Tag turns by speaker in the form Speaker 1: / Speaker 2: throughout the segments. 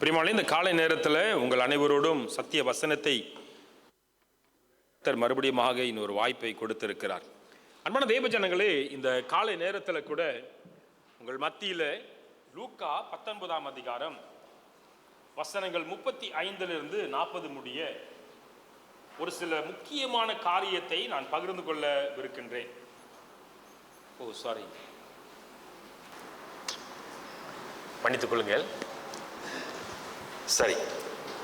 Speaker 1: பிரியமானவர்களே, இந்த காலை நேரத்தில் உங்கள் அனைவரோடும் சத்திய வசனத்தை மறுபடியும் இன்னொரு வாய்ப்பை கொடுத்திருக்கிறார். அன்பான தேவ ஜனங்களே, இந்த காலை நேரத்தில் கூட உங்கள் மத்தியில் லூக்கா 19ஆம் அதிகாரம் வசனங்கள் 35 40 முடிய ஒரு சில முக்கியமான காரியத்தை நான் பகிர்ந்து கொள்ள விருக்கின்றேன். மன்னித்துக் கொள்ளுங்கள். சரி,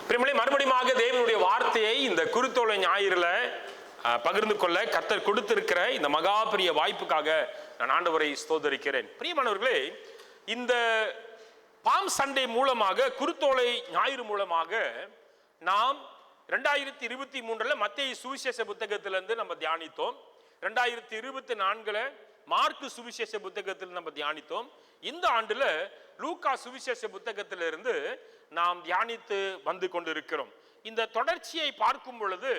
Speaker 1: பிரியமானவர்களே, மறுபடியும் தேவனுடைய வார்த்தையை இந்த குருத்தோலை ஞாயிறுல பகிர்ந்து கொள்ள கர்த்தர் கொடுத்திருக்கிற இந்த மகா பெரிய வாய்ப்புக்காக நான் ஆண்டவரை ஸ்தோத்தரிக்கிறேன். பிரியமானவர்களே, இந்த பாம் சண்டே மூலமாக, குருத்தோலை ஞாயிறு மூலமாக நாம் 2023 மத்தேயு சுவிசேஷ புத்தகத்திலிருந்து நம்ம தியானித்தோம். 2024 மார்க்கு சுவிசேஷ புத்தகத்தில் நம்ம தியானித்தோம். இந்த ஆண்டுல லூக்கா சுவிசேஷ புத்தகத்திலிருந்து நாம் தியானித்து வந்து கொண்டிருக்கிறோம். இந்த தொடர்ச்சியை பார்க்கும் பொழுது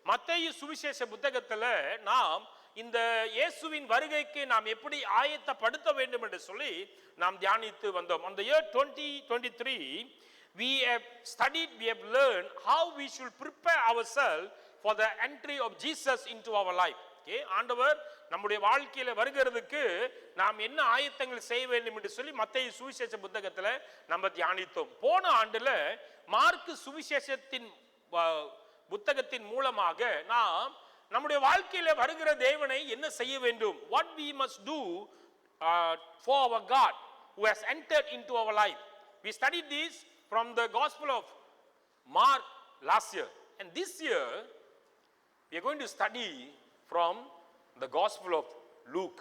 Speaker 1: மத்தேயு சுவிசேஷ புத்தகத்துல நாம் இந்த இயேசுவின் வருகைக்கு நாம் எப்படி ஆயத்தப்படுத்த வேண்டும் என்று சொல்லி நாம் தியானித்து வந்தோம். அந்த year 2023 we have studied, we have learned how we should prepare ourselves for the entry of Jesus into our life. ஆண்டவர் நம்முடைய வாழ்க்கையில வருகிறதுக்கு நாம் என்ன ஆயத்தங்கள் செய்ய வேண்டும் என்று சொல்லி மத்தேயு சுவிசேஷ புத்தகத்துல நம்ம தியானித்தோம். போன ஆண்டுல மார்க்கு சுவிசேஷத்தின் புத்தகத்தின் மூலமாக நாம் நம்முடைய வாழ்க்கையில வருகிற தேவனை என்ன செய்ய வேண்டும், what we must do for our God who has entered into our life. We studied this from the Gospel of Mark last year, and this year we are going to study from the Gospel of Luke.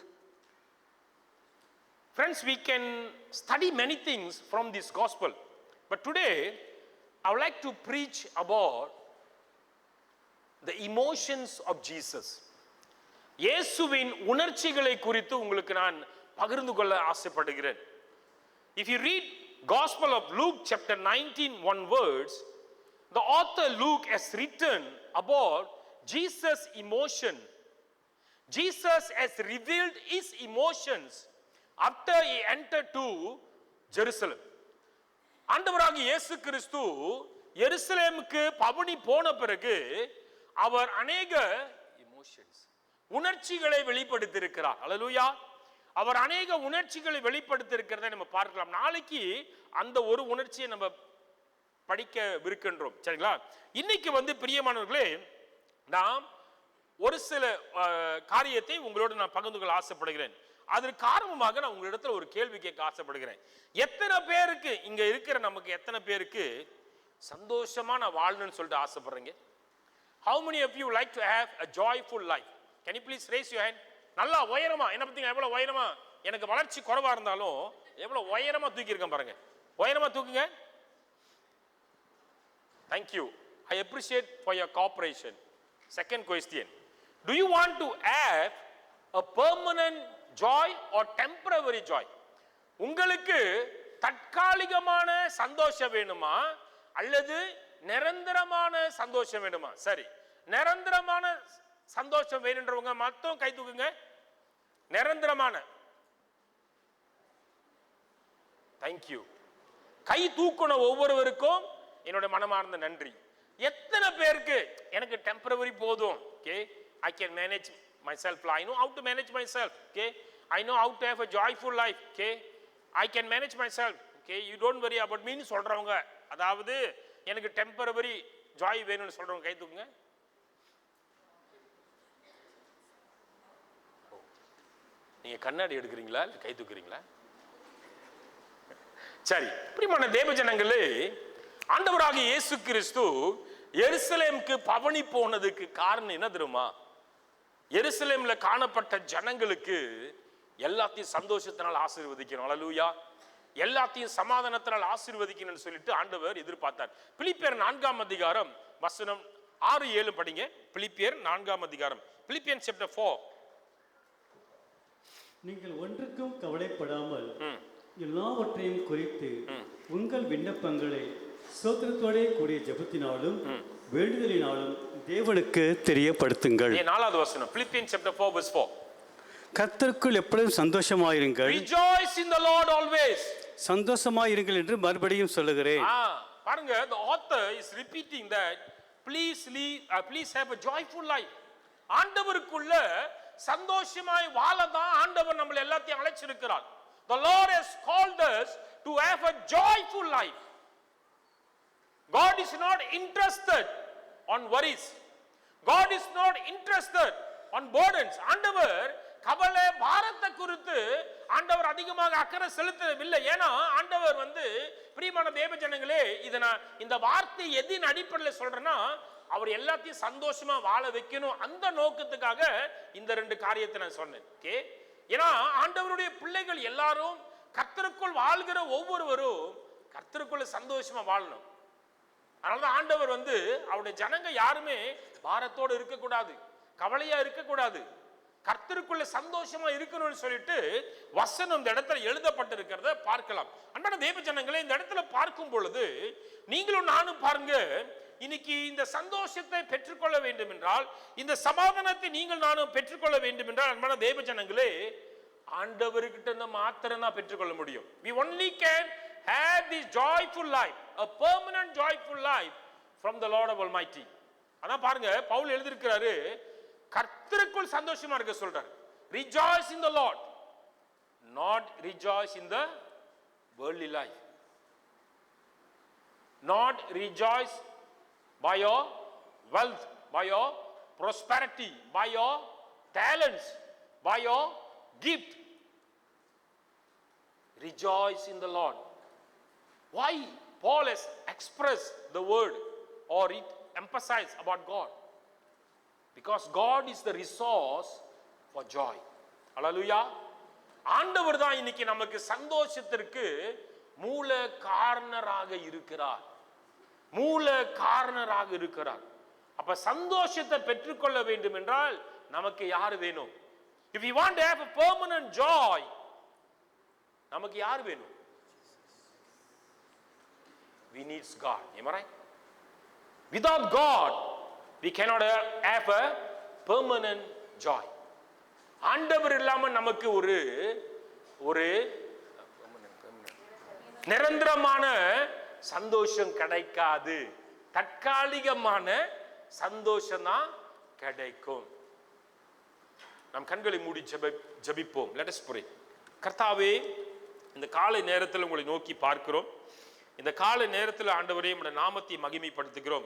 Speaker 1: Friends, we can study many things from this Gospel, but today I would like to preach about the emotions of Jesus. இயேசுவின் உணர்ச்சிகளை குறித்து உங்களுக்கு நான் பகிர்ந்து கொள்ள ஆசைப்படுகிறேன். If you read Gospel of Luke chapter 19 one words, the author Luke has written about Jesus' emotion. Jesus has revealed his emotions after he entered to Jerusalem. ஆண்டவராகிய இயேசு கிறிஸ்து எருசலேமுக்கு பவனி போன பிறகு அவர் அநேக எமோஷன்ஸ், உணர்ச்சிகளை வெளிப்படுத்தியிருக்கிறார். அல்லேலூயா. அவர் அநேக உணர்ச்சிகளை வெளிப்படுத்தியிருக்கிறதை நம்ம பார்க்கலாம். நாளைக்கு அந்த ஒரு உணர்ச்சியை நம்ம படிக்க விருக்கின்றோம். சரிங்களா? இன்னைக்கு பிரியமானவர்களே, நாம் ஒரு சில காரியத்தை உங்களோடு நான் பகிர்ந்து கொள்ள ஆசைப்படுகிறேன். அதற்கு காரணமாக நான் உங்களிடத்துல ஒரு கேள்வி கேட்க ஆசைப்படுகிறேன். எத்தனை பேருக்கு இங்க இருக்கிற நமக்கு எத்தனை பேருக்கு சந்தோஷமா நான் வாழணும்னு சொல்லிட்டு ஆசைப்படுறீங்க? How many of you like to have a joyful life? Can you please raise your hand? நல்லா உயரமா, என்ன பத்திங்க எவ்வளவு உயரமா, எனக்கு வளர்ச்சி குறைவா இருந்தாலும் எவ்வளவு உயரமா தூக்கி இருக்கேன் பாருங்க. உயரமா தூக்குங்க. Thank you. I appreciate for your cooperation. Second question. Do you want to have a permanent joy or temporary joy? உங்களுக்கு தற்காலிகமான சந்தோஷம் வேணுமா அல்லது நிரந்தரமான சந்தோஷம் வேணுமா? சரி, நிரந்தரமான சந்தோஷம் வேணுன்றவங்க மட்டும் கை தூக்குங்க. நிரந்தரமான. தேங்க்யூ. கை தூக்குன ஒவ்வொருவருக்கும் என்னோட மனமார்ந்த நன்றி. எத்தனை பேருக்கு எனக்கு டெம்பரரி போதும், okay, I can manage myself, I know how to manage myself, okay, I know how to have a joyful life, okay, I can manage myself, okay, you don't worry about me ன்னு சொல்றவங்க, அதாவது எனக்கு temporary Joy வேணும்னு சொல்றவங்க கை தூக்குங்க. நீங்க கண்ணாடி எடுக்கிறீங்களா இல்ல கை தூக்குறீங்களா? சரி, பிரியமான தேவ ஜனங்களே, ஆண்டவராகிய இயேசு கிறிஸ்து எருசலேமுக்கு பவனி போனதுக்கு காரணம் என்ன தெரியுமா? எருசலேம்ல காணப்பட்ட ஜனங்களுக்கு எல்லாத்தையும் சந்தோஷத்தினால் ஆசீர்வதிக்கணும். அல்லேலூயா. எல்லாத்தையும் சமாதானத்தினால் ஆசீர்வதிக்கணும்னு சொல்லிட்டு ஆண்டவர் எதிர்பார்த்தார். பிலிப்பியர் 4ஆம் அதிகாரம் வசனம் 6-7 படிங்க. பிலிப்பியர் 4ஆம் அதிகாரம், Philippians chapter 4.
Speaker 2: நீங்கள் ஒன்றுக்கும் கவலைப்படாமல் எல்லாவற்றையும் குறித்து உங்கள் விண்ணப்பங்களை ஸ்தோத்திரத்தோடே கூடிய ஜெபத்தினாலும் வேண்டுதலினாலும் தேவனுக்கு தெரியப்படுத்துங்கள்.
Speaker 1: 4வது வசனம், Philippians chapter 4 verse 4.
Speaker 2: கர்த்தருக்குள் எப்பொழுதும் சந்தோஷமாயிருங்கள்.
Speaker 1: Rejoice in the Lord always.
Speaker 2: சந்தோஷமாயிருங்கள் என்று மறுபடியும் சொல்லுகிறேன்.
Speaker 1: பாருங்க, the author is repeating that please have a joyful life. ஆண்டவருக்குள்ள சந்தோஷமாய் வாழதான் ஆண்டவர் நம்மள எல்லாத்தையும் அழைச்சிருக்கிறார். The Lord has called us to have a joyful life. God is not interested on worries. God is not interested on burdens. ஆண்டவர் கவலை பாரத்தை குறித்து ஆண்டவர் அதிகமாக அக்கறை செலுத்தவில்லை. ஏன்னா ஆண்டவர் பிரியமான தேவ ஜனங்களே, இந்த வார்த்தை எதின் அடிப்படையில் சொல்றேன்னா, அவர் எல்லாத்தையும் சந்தோஷமா வாழ வைக்கணும். அந்த நோக்கத்துக்காக இந்த ரெண்டு காரியத்தை நான் சொன்னேன். ஓகே, ஏன்னா ஆண்டவருடைய பிள்ளைகள் எல்லாரும் கர்த்தருக்குள் வாழ்கிற ஒவ்வொருவரும் கர்த்தருக்குள்ள சந்தோஷமா வாழணும். அதனாலதான் ஆண்டவர் அவருடைய ஜனங்க யாருமே பாரத்தோடு இருக்கக்கூடாது, கவலையா இருக்கக்கூடாது, கர்த்தருக்குள்ள சந்தோஷமா இருக்கணும்னு சொல்லிட்டு வசனம் இந்த இடத்துல எழுதப்பட்டிருக்கிறத பார்க்கலாம். அன்பான தேவ ஜனங்களே, இந்த இடத்துல பார்க்கும் பொழுது நீங்களும் நானும் பாருங்க, இன்னைக்கு இந்த சந்தோஷத்தை பெற்றுக்கொள்ள வேண்டும் என்றால், இந்த சமாதானத்தை நீங்கள் நானும் பெற்றுக்கொள்ள வேண்டும் என்றால், அன்பான தேவ ஜனங்களே, ஆண்டவர்கிட்ட இருந்து மாத்திரம் தான் பெற்றுக்கொள்ள முடியும். We only can have this joyful life, a permanent joyful life from the Lord of Almighty. அதான் பாருங்க, பவுல் எழுதியிருக்கிறாரு, கர்த்தருக்குள் சந்தோஷமா இருக்க சொல்றாரு. Rejoice in the Lord, not rejoice in the worldly life. Not rejoice by your wealth, by your prosperity, by your talents, by your gift. Rejoice in the Lord. Why Paul has expressed the word or it emphasized about God? Because God is the resource for joy. Hallelujah. ஆண்டவர் தான் இன்னைக்கு நமக்கு சந்தோஷத்திற்கு மூல காரணராக இருக்கிறார். மூல காரணராக இருக்கிறார். அப்ப சந்தோஷத்தை பெற்றுக்கொள்ள வேண்டும் என்றால் நமக்கு யார் வேணும்? If we want to have a permanent joy, நமக்கு யார் வேணும்? We need God. Am I right? Without God, we cannot have a permanent joy. ஆண்டவர் இல்லாம நமக்கு ஒரு நிரந்தரமான சந்தோஷம் கிடைக்காது. தற்காலிகமான சந்தோஷம் தான் கிடைக்கும். நம் கண்களை மூடி ஜெபிப்போம். Let us pray. கர்த்தாவே, இந்த காலை நேரத்தில் உங்களை நோக்கி பார்க்கிறோம். இந்த காலை நேரத்தில் ஆண்டவரே, உம்முடைய நாமத்தை மகிமைப்படுத்துகிறோம்.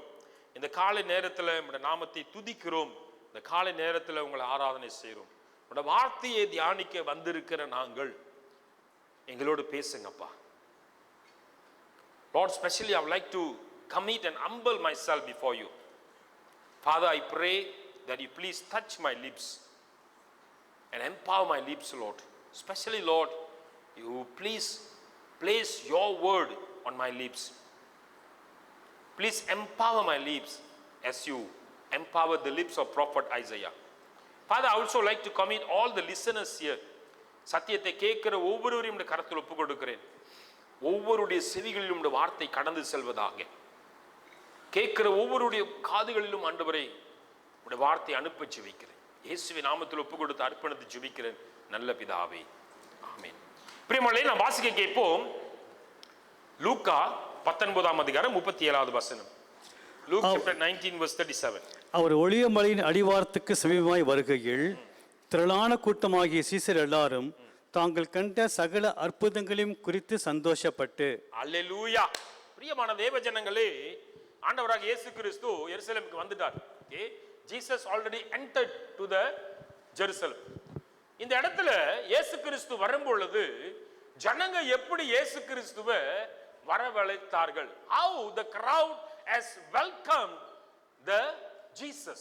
Speaker 1: இந்த காலை நேரத்தில் உம்முடைய நாமத்தை துதிக்கிறோம். இந்த காலை நேரத்தில் உங்களை ஆராதனை செய்கிறோம். உம்முடைய வார்த்தையை தியானிக்க வந்திருக்கிற நாங்கள், எங்களோடு பேசுங்கப்பா. Lord, especially I would like to commit and humble myself before you. Father, I pray that you please touch my lips and empower my lips, Lord. Especially, Lord, you please place your word on my lips. Please empower my lips as you empower the lips of prophet Isaiah. Father, I also like to commit all the listeners here. சத்தியத்தை கேட்கிற ஒவ்வொருவரையும் இந்த கரத்தில் ஒப்புக் கொடுக்கிறேன். ஒவ்வொருடைய செவிகளிலும் இந்த வார்த்தை கடந்து செல்வதாக, கேட்கிற ஒவ்வொருடைய காதுகளிலும் ஆண்டவரே உடைய வார்த்தை அனுப்ப ஜெபிக்கிறேன். இயேசுவின் நாமத்தில் ஒப்புக் கொடுத்து அர்ப்பணித்து ஜெபிக்கிறேன் நல்ல பிதாவே, ஆமென். பிரியமானவர்களே, நாம் வாசிக்க கேட்போம். லூக்கா 19 அதிகாரம் 37வது வசனம். Luke chapter 19 verse 37.
Speaker 2: அவர் ஒளிய மலையின் அடிவாரத்துக்கு சமீபமாய் வருகையில் திரளான கூட்டமாகிய சீசர் எல்லாரும் தாங்கள் கண்ட சகல அற்புதங்களையும் குறித்து சந்தோஷப்பட்டு. அல்லேலூயா.
Speaker 1: பிரியமான தேவ ஜனங்களே, ஆண்டவராக இயேசு கிறிஸ்து எருசலேமுக்கு வந்துட்டார். Okay, Jesus already entered to the Jerusalem. இந்த இடத்துல இயேசு கிறிஸ்து வரும்பொழுது ஜனங்க எப்படி இயேசு கிறிஸ்துவை வரவழைத்தார்கள்? How the crowd has welcomed the Jesus.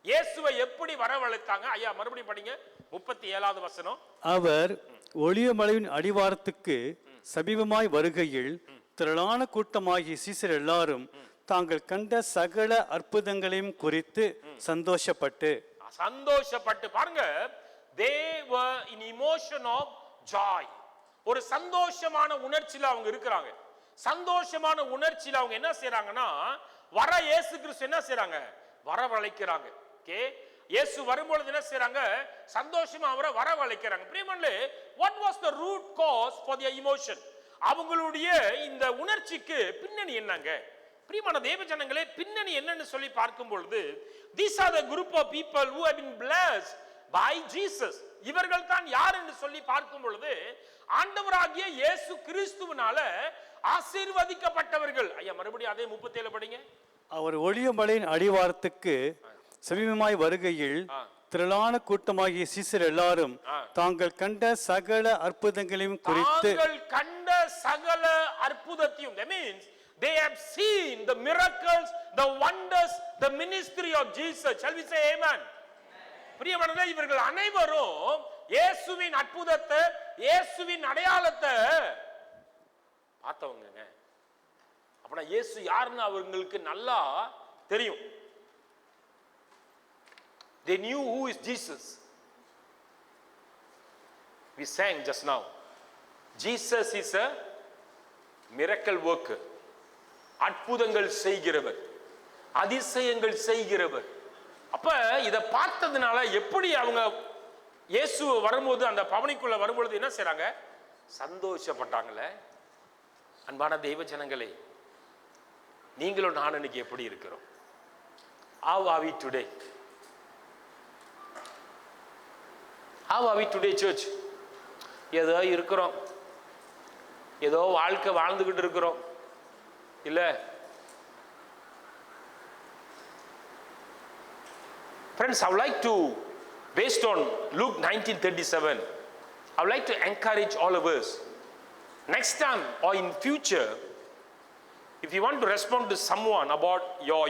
Speaker 1: இயேசுவை எப்படி வரவழைத்தாங்க? ஐயா மறுபடியும் படிங்க 37வது வசனம்.
Speaker 2: அவர் ஒளிய மலையின் அடிவாரத்துக்கு சமீபமாய் வருகையில் திரளான கூட்டமாகிய சீசர் எல்லாரும் தாங்கள் கண்ட சகல அற்புதங்களையும் குறித்து சந்தோஷப்பட்டு.
Speaker 1: பாருங்க, they were in emotion of joy. ஒரு சந்தோஷமான உணர்ச்சியில அவங்க இருக்கிறாங்க. சந்தோஷமான உணர்ச்சியில அவங்க என்ன செய்றாங்கன்னா, வர இயேசு கிறிஸ்து என்ன செய்றாங்க? வரவழைக்கிறாங்க. ஓகே, இயேசு வரும்பொழுது என்ன செய்றாங்க? சந்தோஷமா அவரை வரவழைக்கிறாங்க. பிரியமானவர்களே, what was the root cause for their emotion? அவங்களுடைய இந்த உணர்ச்சிக்கு பின்னணி என்னங்க? பிரியமான தேவ ஜனங்களே, பின்னணி என்னன்னு சொல்லி பார்க்கும் பொழுது, these are the group of people who have been blessed by Jesus. இவர்கள் தான் யார் என்று சொல்லி பார்க்கும் பொழுது, ஆண்டவராகிய இயேசு கிறிஸ்துவினால ஆசீர்வதிக்கப்பட்டவர்கள். ஐயா மறுபடியும் அதே 37 படிங்க.
Speaker 2: அவர் ஒளிய மலையின் அடிவாரத்துக்கு சமீபமாய் வருகையில் திரளான கூட்டமாகிய சீசர் எல்லாரும் தாங்கள் கண்ட சகல அற்புதங்களையும் குறித்து
Speaker 1: that means they have seen the miracles, the wonders, the ministry of Jesus. Shall we say amen? பிரியமானவர்களே, இவர்கள் அனைவரும் இயேசுவின் அற்புதத்தை, இயேசுவின் அடையாளத்தை பார்த்தவங்க. அப்பனா இயேசு யாருன்னு அவங்களுக்கு நல்லா தெரியும். They knew who is Jesus. We sang just now. Jesus is a miracle worker. அற்புதங்கள் செய்கிறவர், அதிசயங்கள் செய்கிறவர். அப்ப இத பார்த்ததுனால எப்படி அவங்க இயேசு வரும்போது அந்த பவனிக்குள்ள வரும்பொழுது என்ன செய்றாங்க? சந்தோஷப்பட்டாங்களே. அன்பான தெய்வ ஜனங்களே, நீங்களும் நான் இன்னைக்கு எப்படி இருக்கிறோம்? How are we today? How are we today, church? ஏதோ இருக்கிறோம், ஏதோ வாழ்க்கை வாழ்ந்துகிட்டு இருக்கிறோம் இல்ல? Friends, I would like to, based on Luke 19:37, I would like to encourage all of us, next time or in future, if you want to respond to someone about your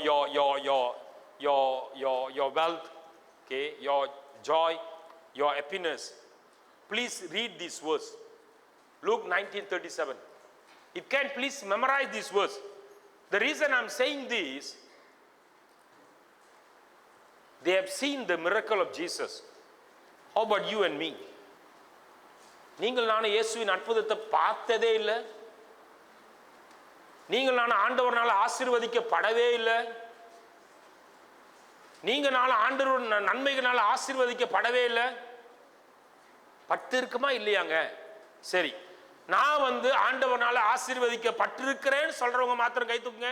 Speaker 1: wealth, okay, your joy, your happiness, please read this verse, Luke 19:37. If can, please memorize this verse. The reason I'm saying this, they have seen the miracle of Jesus. How about you and me? நீங்கள் நானும் இயேசுவின் அற்புதத்தை பார்த்ததே இல்லை. நீங்கள் நானும் ஆண்டவர்னால ஆசீர்வதிக்கப்படவே இல்லை. நீங்க நானும் ஆண்டவர் நன்மைகளால ஆசீர்வதிக்கப்படவே இல்லை. பட்டு இருக்குமா இல்லையாங்க? சரி, நான் ஆண்டவனால ஆசீர்வதிக்கப்பட்டிருக்கிறேன்னு சொல்றவங்க மாத்திரம் கை தூக்குங்க.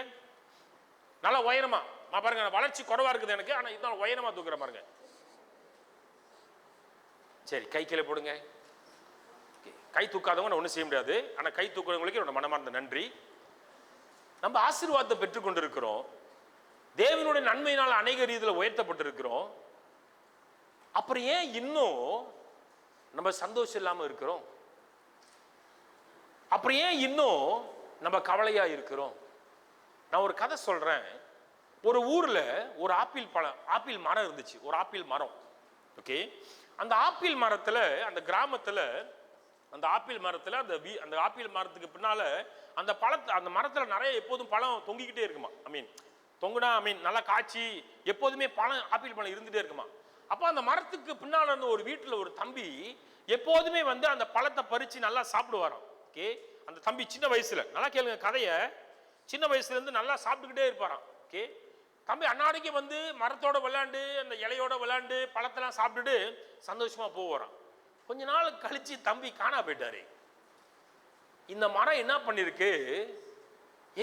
Speaker 1: நல்லா உயரமா பாருங்க. வளர்ச்சி குறைவா இருக்குது எனக்கு, ஆனா இதனால உயரமா தூக்குற பாருங்க. சரி, கை கீழே போடுங்க. கை தூக்காதவங்க ஒன்றும் செய்ய முடியாது, ஆனா கை தூக்குறவங்களுக்கு என்னோட மனமார்ந்த நன்றி. நம்ம ஆசீர்வாதத்தை பெற்றுக் கொண்டிருக்கிறோம். தேவனுடைய நன்மையினால் அநேக ரீதியில் உயர்த்தப்பட்டிருக்கிறோம். அப்புறம் ஏன் இன்னும் நம்ம சந்தோஷம் இல்லாம இருக்கிறோம்? அப்புறம் ஏன் இன்னும் நம்ம கவலையா இருக்கிறோம்? நான் ஒரு கதை சொல்றேன். ஒரு ஊர்ல ஒரு ஆப்பிள் மரம் இருந்துச்சு. ஒரு ஆப்பிள் மரம். ஓகே, அந்த ஆப்பிள் மரத்துல, அந்த கிராமத்துல, அந்த ஆப்பிள் மரத்துல, அந்த ஆப்பிள் மரத்துக்கு பின்னால அந்த மரத்துல நிறைய எப்போதும் பழம் தொங்கிக்கிட்டே இருக்குமா. தொங்குனா நல்லா காய்ச்சி எப்போதுமே ஆப்பிள் பழம் இருந்துட்டே இருக்குமா. அப்போ அந்த மரத்துக்கு பின்னால இருந்த ஒரு வீட்டுல ஒரு தம்பி எப்போதுமே அந்த பழத்தை பறிச்சு நல்லா சாப்பிடுவாராம். ஓகே, அந்த தம்பி சின்ன வயசுல, நல்லா கேளுங்க கதைய, சின்ன வயசுல இருந்து நல்லா சாப்பிட்டுக்கிட்டே இருப்பாராம். ஓகே, தம்பி அன்னாடிக்கு மரத்தோட விளையாண்டு, அந்த இலையோட விளையாண்டு, பழத்தெல்லாம் சாப்பிட்டுட்டு சந்தோஷமா போவாராம். கொஞ்ச நாள் கழிச்சு தம்பி காணா போயிட்டாரு. இந்த மரம் என்ன பண்ணிருக்கு?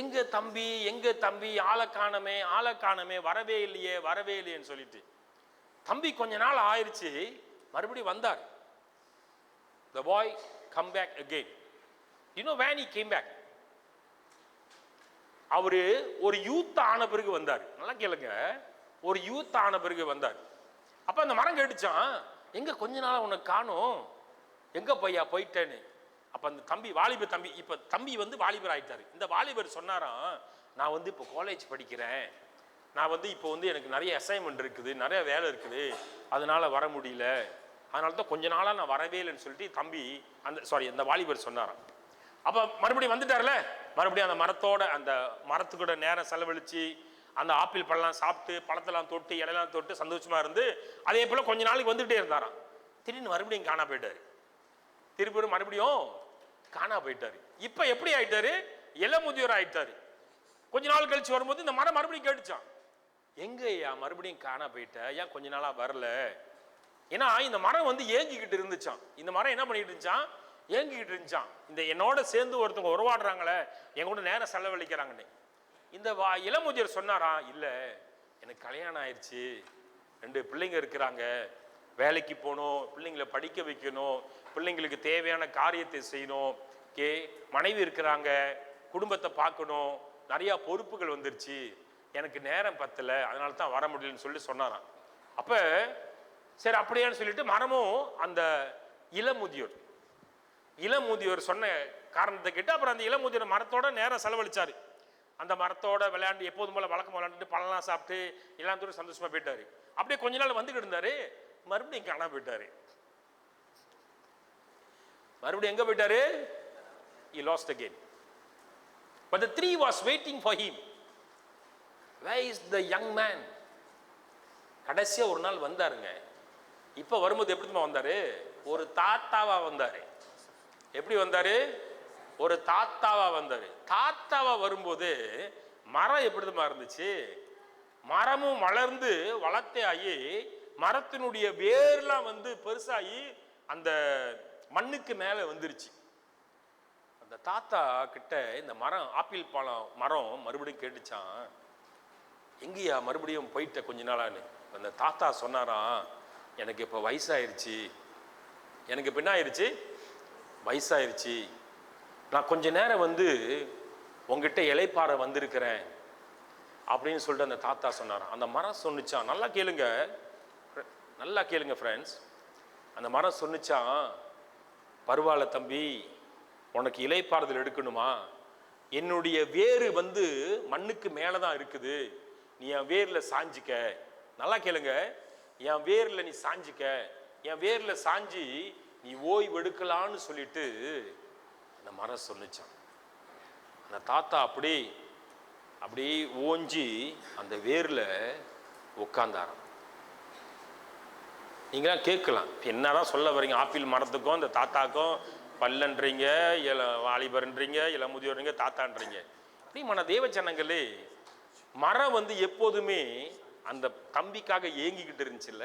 Speaker 1: எங்க தம்பி ஆளை காணமே, வரவே இல்லையேன்னு சொல்லிட்டு தம்பி கொஞ்ச நாள் ஆயிடுச்சு, மறுபடியும் வந்தார். The boy come back again. You know when he came back? அவரு ஒரு யூத் ஆன பிறகு வந்தார். நல்லா கேளுங்க, ஒரு யூத் ஆன பிறகு வந்தார். அப்ப அந்த மரம் கேட்டுச்சான், எங்க கொஞ்ச நாளா உனக்கு காணோம், எங்க பையா போயிட்டேன்னு. அப்ப அந்த தம்பி, வாலிப தம்பி, இப்ப தம்பி வாலிபர் ஆயிட்டாரு. இந்த வாலிபர் சொன்னாராம், நான் இப்போ காலேஜ் படிக்கிறேன், நான் இப்போ எனக்கு நிறைய அசைன்மெண்ட் இருக்குது, நிறைய வேலை இருக்குது, அதனால வர முடியல, அதனால தான் கொஞ்ச நாளா நான் வரவே இல்லைன்னு சொல்லிட்டு தம்பி அந்த வாலிபர் சொன்னாராம். அப்ப மறுபடியும் வந்துட்டார்ல, மறுபடியும் அந்த மரத்துக்கூட நேரம் செலவழிச்சு அந்த ஆப்பிள் பழம் சாப்பிட்டு, பழத்தெல்லாம் தொட்டு, இலையெல்லாம் தொட்டு சந்தோஷமா இருந்து, அதே போல கொஞ்ச நாளைக்கு வந்துட்டே இருந்தாராம். திடீர்னு மறுபடியும் காணா போயிட்டாரு. திருப்பூர் மறுபடியும் காணா போயிட்டாரு. இப்ப எப்படி ஆயிட்டாரு? இளமுதியோர் ஆயிட்டாரு. கொஞ்ச நாள் கழிச்சு வரும்போது இந்த மரம் மறுபடியும் கேட்டுச்சான், எங்க ஐயா மறுபடியும் காணா போயிட்ட, ஏன் கொஞ்ச நாளா வரல? ஏன்னா இந்த மரம் ஏங்கிக்கிட்டு இருந்துச்சான். இந்த மரம் என்ன பண்ணிட்டு இருந்துச்சான்? ஏங்கிக்கிட்டு இருந்துச்சான். இந்த என்னோட சேர்ந்து ஒருத்தவங்க உருவாடுறாங்களே, என் கூட நேரம் செலவழிக்கிறாங்கன்னு. இந்த இளமுதியர் சொன்னாராம், இல்லை எனக்கு கல்யாணம் ஆயிடுச்சு, 2 பிள்ளைங்க இருக்கிறாங்க, வேலைக்கு போகணும், பிள்ளைங்களை படிக்க வைக்கணும், பிள்ளைங்களுக்கு தேவையான காரியத்தை செய்யணும், மனைவி இருக்கிறாங்க, குடும்பத்தை பார்க்கணும், நிறையா பொறுப்புகள் வந்துருச்சு, எனக்கு நேரம் பத்தலை, அதனால தான் வர முடியலன்னு சொல்லி சொன்னாராம். அப்போ சரி அப்படியான்னு சொல்லிட்டு மரமும் அந்த இளமுதியோர் சொன்ன காரணத்தை கேட்டு அப்புறம் அந்த இளமுதியோர் மரத்தோட நேரம் செலவழிச்சாரு. அந்த மரத்தோட விளையாண்டு எப்போதும் போல வழக்கம் விளையாண்டுட்டு பழம்லாம் சாப்பிட்டு எல்லாம் தூரம் சந்தோஷமா போயிட்டாரு. அப்படியே கொஞ்ச நாள் வந்துகிட்டு இருந்தாரு, மறுபடியும் காணாம போயிட்டாரு. மறுபடியும் எங்க போயிட்டாரு? He lost again. But the tree was waiting for him. Where is the young man? கடைசியா ஒரு நாள் வந்தாருங்க. இப்ப வரும்போது எப்படி வந்தாரு? ஒரு தாத்தாவா வந்தாரு. எப்படி வந்தாரு? ஒரு தாத்தாவா வந்தாரு. தாத்தாவா வரும்போது மரம் எப்படிமா இருந்துச்சு? மரமும் வளர்ந்து வளர்த்தே ஆகி மரத்தினுடைய வேர்லாம் பெருசாகி அந்த மண்ணுக்கு மேல வந்துருச்சு. அந்த தாத்தா கிட்ட இந்த மரம், ஆப்பிள் பழம் மரம் மறுபடியும் கேட்டுச்சான், எங்கேயா மறுபடியும் போயிட்ட கொஞ்ச நாளான்னு. அந்த தாத்தா சொன்னாராம், எனக்கு இப்போ வயசாயிருச்சு, எனக்கு இப்போ என்ன ஆயிடுச்சு? வயசாயிருச்சு, நான் கொஞ்ச நேரம் உங்ககிட்ட இலைப்பாற வந்திருக்கிறேன் அப்படின்னு சொல்லிட்டு அந்த தாத்தா சொன்னாராம். அந்த மரம் சொன்னிச்சான், நல்லா கேளுங்க ஃப்ரெண்ட்ஸ், அந்த மரம் சொன்னிச்சான், பரவாயில்ல தம்பி, உனக்கு இலைப்பாறுதல் எடுக்கணுமா? என்னுடைய வேறு மண்ணுக்கு மேலே தான் இருக்குது, நீ என் வேரில் சாஞ்சிக்க. நல்லா கேளுங்க, என் வேரில் நீ சாஞ்சிக்க, என் வேரில் சாஞ்சி நீ ஓய்வு எடுக்கலான்னு சொல்லிட்டு அந்த மரம் சொன்னிச்சான். அந்த தாத்தா அப்படி ஓஞ்சி அந்த வேரில் உட்கார்ந்தாராம். நீங்களாம் கேட்கலாம், என்னதான் சொல்ல வரீங்க? ஆப்பிள் மரத்துக்கும் இந்த தாத்தாக்கும் பல்லன்றீங்க, வாலிபர்ன்றீங்க, இளமுதியோர்ன்றீங்க, தாத்தான்றீங்க. அப்படிமான தேவச்சனங்களே, மரம் எப்போதுமே அந்த தம்பிக்காக ஏங்கிக்கிட்டு இருந்துச்சுல்ல.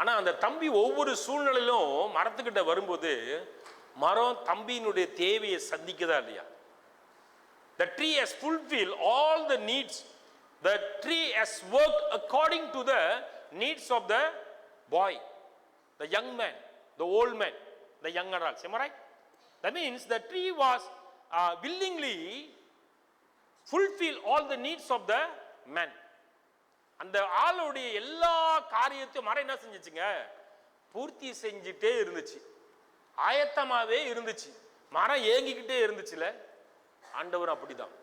Speaker 1: ஆனா அந்த தம்பி ஒவ்வொரு சூழ்நிலையிலும் மரத்துக்கிட்ட வரும்போது மரம் தம்பியினுடைய தேவையை சந்திக்குதா இல்லையா? The tree has fulfilled all the needs. The tree has worked according to the needs of the boy, the young man, the old man, the young adult. Am I right? That means the tree was willingly fulfill all the needs of the man. அந்த ஆளுடைய எல்லா காரியத்தையும் மரம் என்ன செஞ்சுச்சுங்க? பூர்த்தி செஞ்சுட்டே இருந்துச்சு, ஆயத்தமாவே இருந்துச்சு. மரம் ஏங்கிக்கிட்டே இருந்துச்சுல. ஆண்டவர் அப்படிதான்.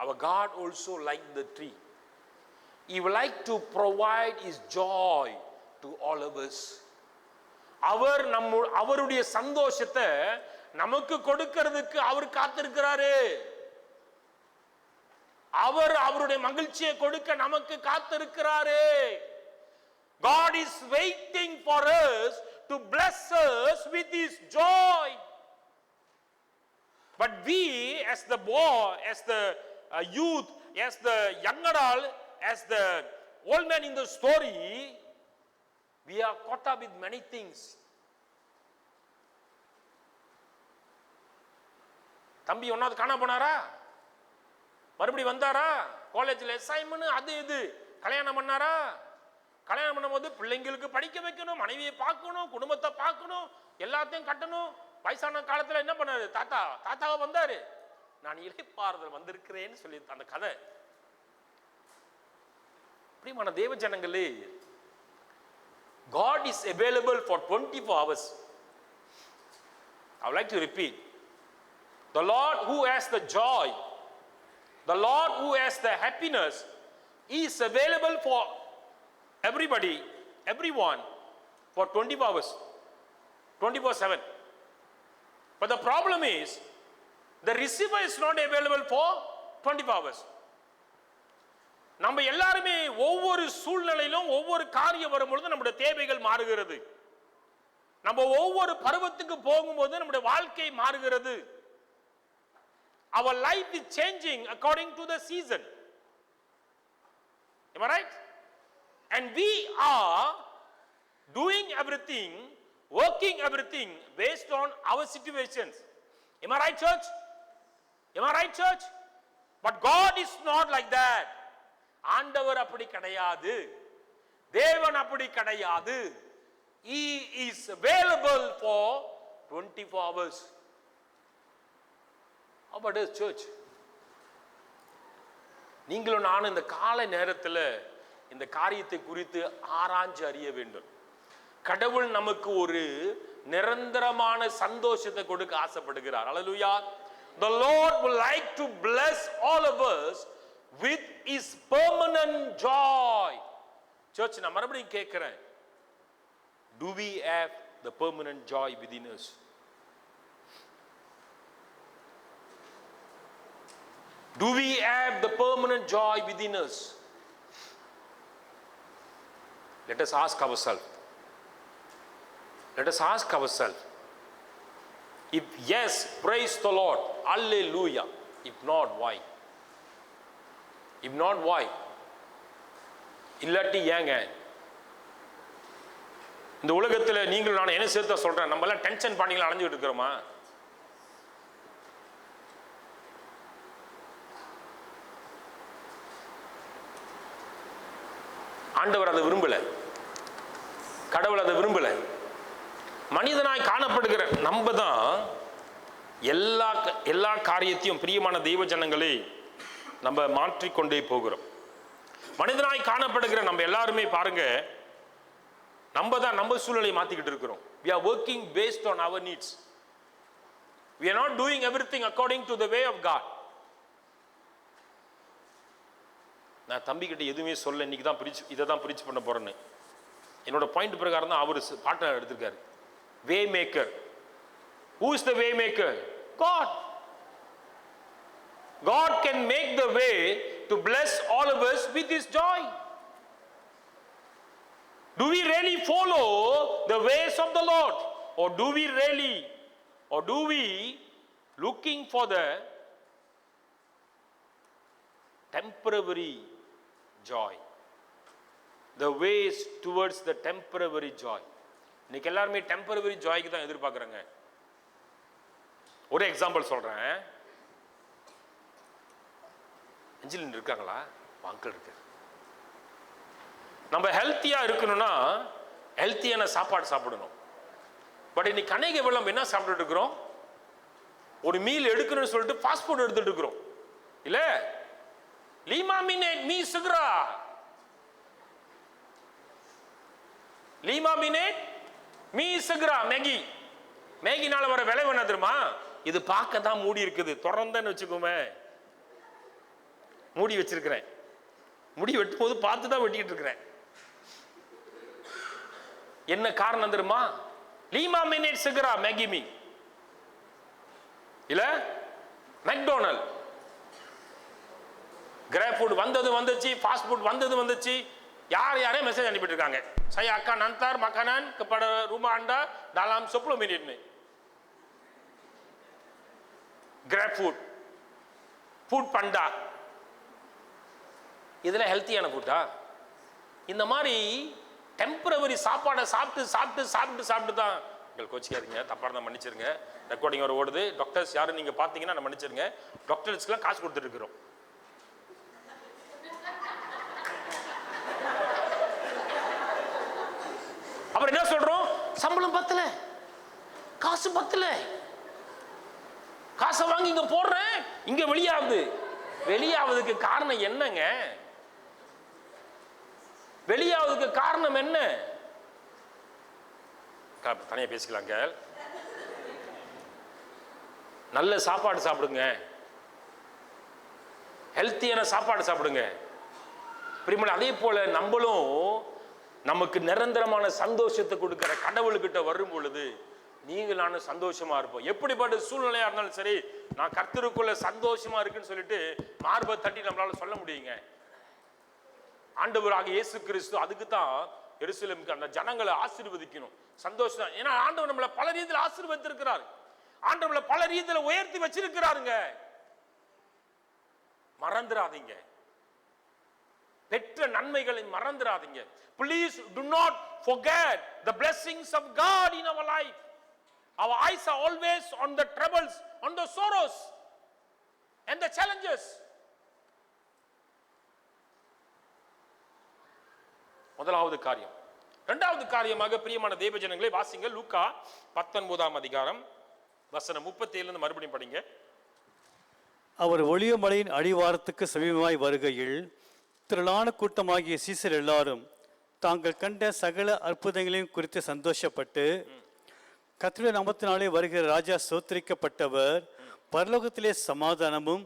Speaker 1: Our God also like the tree. He would like to provide his joy to all of us. அவருடைய சந்தோஷத்தை நமக்கு கொடுக்கிறதுக்கு அவர் காத்திருக்கிறாரு. அவருடைய மகிழ்ச்சியை கொடுக்க நமக்கு காத்திருக்கிறாரு. God is waiting for us to bless us with his joy. But we as the boy, as the youth, as the young adult, as the old man in the story, we are caught up with many things. தம்பி ஒன்னாவது காண போனாரா? மறுபடி வந்தாரா? காலேஜில் assignment அது இது. கல்யாணம் பண்ணாரா? கல்யாணம் பண்ணும்போது பிள்ளைங்களுக்கு படிக்க வைக்கணும், மனைவியை பார்க்கணும், குடும்பத்தை பார்க்கணும், எல்லாத்தையும் கட்டணும். வயசான காலத்தில் என்ன பண்ணாரு? தாத்தாவை வந்தாரு, நான் இளைப்பாறுதல் வந்திருக்கிறேன்னு சொல்லி அந்த கதை. பிரியமான தேவ ஜனங்களே, God is available for 24 hours. I would like to repeat. The Lord who has the joy, the Lord who has the happiness, He is available for everybody, everyone, for 24 hours, 24/7. But the problem is, the receiver is not available for 24 hours. நம்ம எல்லாருமே ஒவ்வொரு சூழ்நிலையிலும் ஒவ்வொரு காரியம் வரும்பொழுது நம்முடைய தேவைகள் மாறுகிறது. நம்ம ஒவ்வொரு பருவத்துக்கு போகும்போது நம்முடைய வாழ்க்கை மாறுகிறது. Our life is changing according to the season. Am I right? And we are doing everything working everything based on our situations. Am I right, church? Am I right, church? But God is not like that. ஆண்டவர் அப்படி கிடையாது. தேவன் அப்படி கிடையாது. He is available for 24 hours. How about this, church? நீங்களும் நானும் இந்த காலை நேரத்தில் இந்த காரியத்தை குறித்து ஆராய்ஞ்சு அறிய வேண்டும். கடவுள் நமக்கு ஒரு நிரந்தரமான சந்தோஷத்தை கொடுக்க ஆசைப்படுகிறார். ஹல்லேலூயா. The Lord would like to bless all of us with his permanent joy. Church, நான் மறுபடியும் கேட்கிறேன், do we have the permanent joy within us? Do we have the permanent joy within us? Let us ask ourselves. Let us ask ourselves. If yes, praise the Lord. Hallelujah. If not, why? If not, why? இல்லாட்டி ஏங்க? இந்த உலகத்தில் நீங்கள் நான் என்ன சேர்த்த சொல்றேன், நம்ம எல்லாம் டென்ஷன் பண்ணிக்கலாம் அடைஞ்சிட்டு இருக்கிறோமா? ஆண்டவர் அதை விரும்பல, கடவுள் அதை விரும்பல. மனிதனாய் காணப்படுகிற நம்ம தான் எல்லா காரியத்தையும், பிரியமான தெய்வ ஜனங்களே, நம்ம மாற்றிக்கொண்டே போகிறோம். மனிதனாய் காணப்படுகிற நம்ம எல்லாருமே பாருங்க, நம்ம தான் நம்ம சூழலை மாத்திக்கிட்டு இருக்கிறோம். We are working based on our needs. We are not doing everything according to the way of God. நான் தம்பிக்கிட்ட எதுவுமே சொல்ல, இன்னைக்கு தான் இதை தான் பிரீச் பண்ண போறேன்னு. என்னோட பாயிண்ட் பிரகாரம் தான் அவர் பாட்டை எடுத்திருக்காரு. வே maker. Who is the way maker? God. God can make the way to bless all of us with his joy. Do we really follow the ways of the Lord, or do we looking for the temporary joy, the ways towards the temporary joy? இன்னைக்கு எல்லாருமே temporary ஜாய்க்கு தான் எதிர்பார்க்குறாங்க. ஒரு example சொல்றேன். Engineer இருக்காங்களா? Uncle இருக்கு. நம்ம ஹெல்த்தியா இருக்கணும்னா ஹெல்த்தியான சாப்பாடு சாப்பிடணும். பட் இன்னைக்கு அநேக வெள்ளம் என்ன சாப்பிட்டு இருக்கிறோம்? ஒரு மீல் எடுக்கணும்னு சொல்லிட்டு ஃபாஸ்ட் ஃபுட் எடுத்துட்டு இருக்கிறோம். இல்ல லீமா மினேட் மீ சுக்ரா, லீமா மினேட் மீ சுக்ரா, மேகினால வர விலை என்ன தெரியுமா? இது பார்க்க தான் மூடி இருக்குது, திறந்தன்னு வச்சுக்கோமே. மூடி வச்சிருக்கிறேன், முடி வெட்டும் போது பார்த்து தான் வெட்டிட்டு இருக்கிறேன். என்ன காரணம் தெரியுமா? லீமா மினேட் சுக்ரா மேகி மீ, இல்ல மெக்டோனல்ட். கிராப் ஃபுட் வந்துச்சு, ஃபாஸ்ட் ஃபுட் வந்துச்சு. யாரே மெசேஜ் அனுப்பிட்டு இருக்காங்க, saya akan antar makanan kepada rumah anda dalam 10 minit nih. Grab food, food panda, இதெல்லாம் ஹெல்த்தியான ஃபுட்டா? இந்த மாதிரி டெம்பரவரி சாப்பாடை சாப்பிட்டு தான். நீங்கள் கோச்சிக்காதீங்க, தப்பா இருந்தால் மன்னிச்சிருங்க. ரெக்கார்டிங் வர ஓடுது. டாக்டர்ஸ் யாரும் நீங்க பார்த்தீங்கன்னா நான் மன்னிச்சிருங்க. டாக்டர்ஸ்க்குலாம் காசு கொடுத்துட்டு இருக்கிறோம். அப்புறம் என்ன சொல்றோம்? சம்பளம் பத்தல, காசு பத்தல, காசை வாங்கி இங்க போடுறேன், இங்க வெளியாவதுக்கு காரணம் என்னங்க? வெளியாவதுக்கு காரணம் என்ன? தனியா பேசிக்கலாங்க. நல்ல சாப்பாடு சாப்பிடுங்க, ஹெல்த்தியான சாப்பாடு சாப்பிடுங்க. பிரியமான, அதே போல நம்மளும் நமக்கு நிரந்தரமான சந்தோஷத்தை கொடுக்கிற கடவுள்கிட்ட வரும் பொழுது நீங்க நானும் சந்தோஷமா இருப்போம். எப்படிப்பட்ட சூழ்நிலையா இருந்தாலும் சரி, நான் கர்த்தருக்குள்ள சந்தோஷமா இருக்குன்னு சொல்லிட்டு மார்பை தட்டி நம்மளால சொல்ல முடியுங்க. ஆண்டவராக இயேசு கிறிஸ்து அதுக்கு தான் எருசலேமுக்கு அந்த ஜனங்களை ஆசீர்வதிக்கணும், சந்தோஷம். ஏன்னா ஆண்டவர் நம்மளை பல ரீதியில் ஆசீர்வதித்திருக்கிறார், ஆண்டவர்களை பல ரீதியில் உயர்த்தி வச்சிருக்கிறாருங்க. மறந்துடாதீங்க. பெற்ற நன்மைகளை மறந்துடாதீங்க. Please do not forget the blessings of God in our life. Our eyes are always on the troubles, on the sorrows and the challenges. முதலாவது காரியம். இரண்டாவது காரியமாக பிரியமான தேவஜனங்களே, வாசிங்க லூக்கா 19ஆம் அதிகாரம் வசனம் 37 இருந்து மறுபடியும் படிங்க.
Speaker 2: அவர் ஒலிவ மலையின் அடிவாரத்துக்கு சமீபமாய் வருகையில் திரளான கூட்டமாகிய சீசர் எல்லாரும் தாங்கள் கண்ட சகல அற்புதங்களையும் குறித்து சந்தோஷப்பட்டு, கர்த்தருடைய நாமத்தினாலே வருகிற ராஜா ஸ்தோத்திரிக்கப்பட்டவர், பரலோகத்திலே சமாதானமும்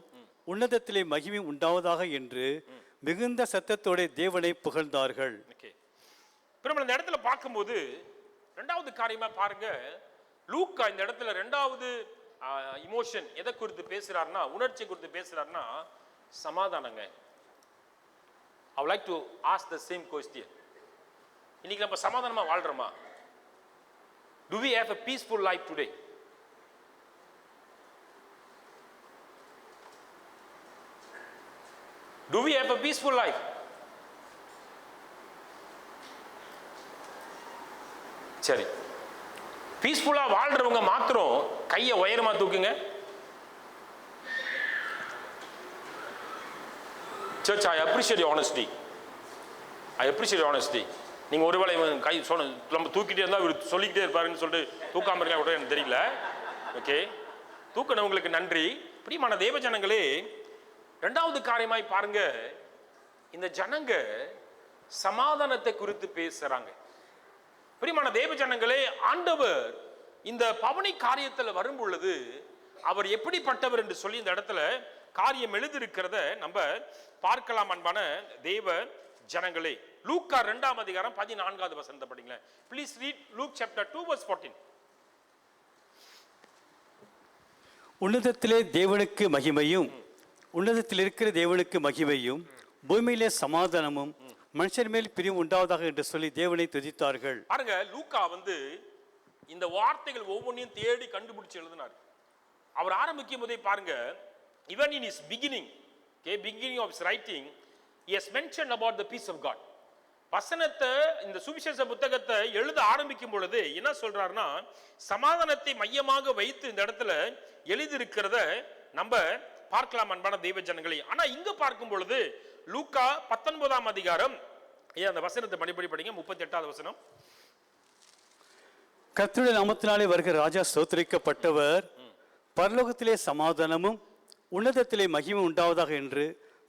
Speaker 2: உன்னதத்திலே மகிமையும் உண்டாவதாக என்று மிகுந்த சத்தத்தோட தேவனை புகழ்ந்தார்கள்.
Speaker 1: இந்த இடத்துல பார்க்கும்போது இரண்டாவது காரியமா பாருங்க, லூக்கா இந்த இடத்துல இரண்டாவது இமோஷன் எதை குறித்து பேசுறாருன்னா, உணர்ச்சி குறித்து பேசுறாருன்னா சமாதானங்க. I would like to ask the same question. இன்னைக்கு நம்ம சமாதானமா வாழ்றோமா? Do we have a peaceful life today? Do we have a peaceful life? சரி, பீஸ்ஃபுல்லா வாழ்றவங்க மாத்திரம் கையை உயரமா தூக்குங்க. Church, I appreciate your honesty. I appreciate your honesty. நீங்க ஒருவேளை கை நம்ம தூக்கிட்டே இருந்தா இவர் சொல்லிக்கிட்டே இருப்பாருன்னு சொல்லிட்டு தூக்காம இருக்கா கூட எனக்கு தெரியல. ஓகே, தூக்கினவங்களுக்கு நன்றி. பிரியமான தேவ ஜனங்களே, இரண்டாவது காரியமாய் பாருங்க, இந்த ஜனங்க சமாதானத்தை குறித்து பேசுறாங்க. பிரியமான தேவ ஜனங்களே, ஆண்டவர் இந்த பவனி காரியத்தில் வரும் பொழுது அவர் எப்படிப்பட்டவர் என்று சொல்லி இந்த இடத்துல காரியம் எழுதியிருக்கிறத நம்ம பார்க்கலாம். அன்பான தேவ ஜனங்களே, லூக்கா 2ஆம் அதிகாரம் 14வது வசனத்தை படிங்களேன். Please read Luke chapter 2 verse 14.
Speaker 2: உன்னதத்திலே தேவனுக்கு மகிமையும், உன்னதத்தில் இருக்கிற தேவனுக்கு மகிமையும், பூமியிலே சமாதானமும், மனுஷர் மேல் பிரியம் உண்டாவதாக என்று சொல்லி தேவனை துதித்தார்கள்.
Speaker 1: பாருங்க, லூக்கா இந்த வார்த்தைகள் ஒவ்வொன்றையும் தேடி கண்டுபிடிச்சு எழுதினார். அவர் ஆரம்பிக்கும் போதே பாருங்க, even in his beginning, beginning of his writing, he has mentioned about the peace of God. வசனத்தை, இந்த சுவிசேஷ புத்தகத்தை எழுத ஆரம்பிக்கும் பொழுது என்ன சொல்றாருன்னா, சமாதானத்தை மையமாக வைத்து இந்த இடத்துல எழுதியிருக்கிறத நம்ம பார்க்கலாம் அன்பான தெய்வ ஜனங்களே. ஆனா இங்க பார்க்கும் பொழுது லூக்கா 19ஆம் அதிகாரம், அந்த வசனத்தை படிப்படி படிங்க, 38வது வசனம்.
Speaker 2: கர்த்தருடைய நாமத்தினாலே வருகிற ராஜா ஸ்தோத்திரிக்கப்பட்டவர், பரலோகத்திலே சமாதானமும் உன்னதத்திலே மகிமை உண்டாவதாக என்று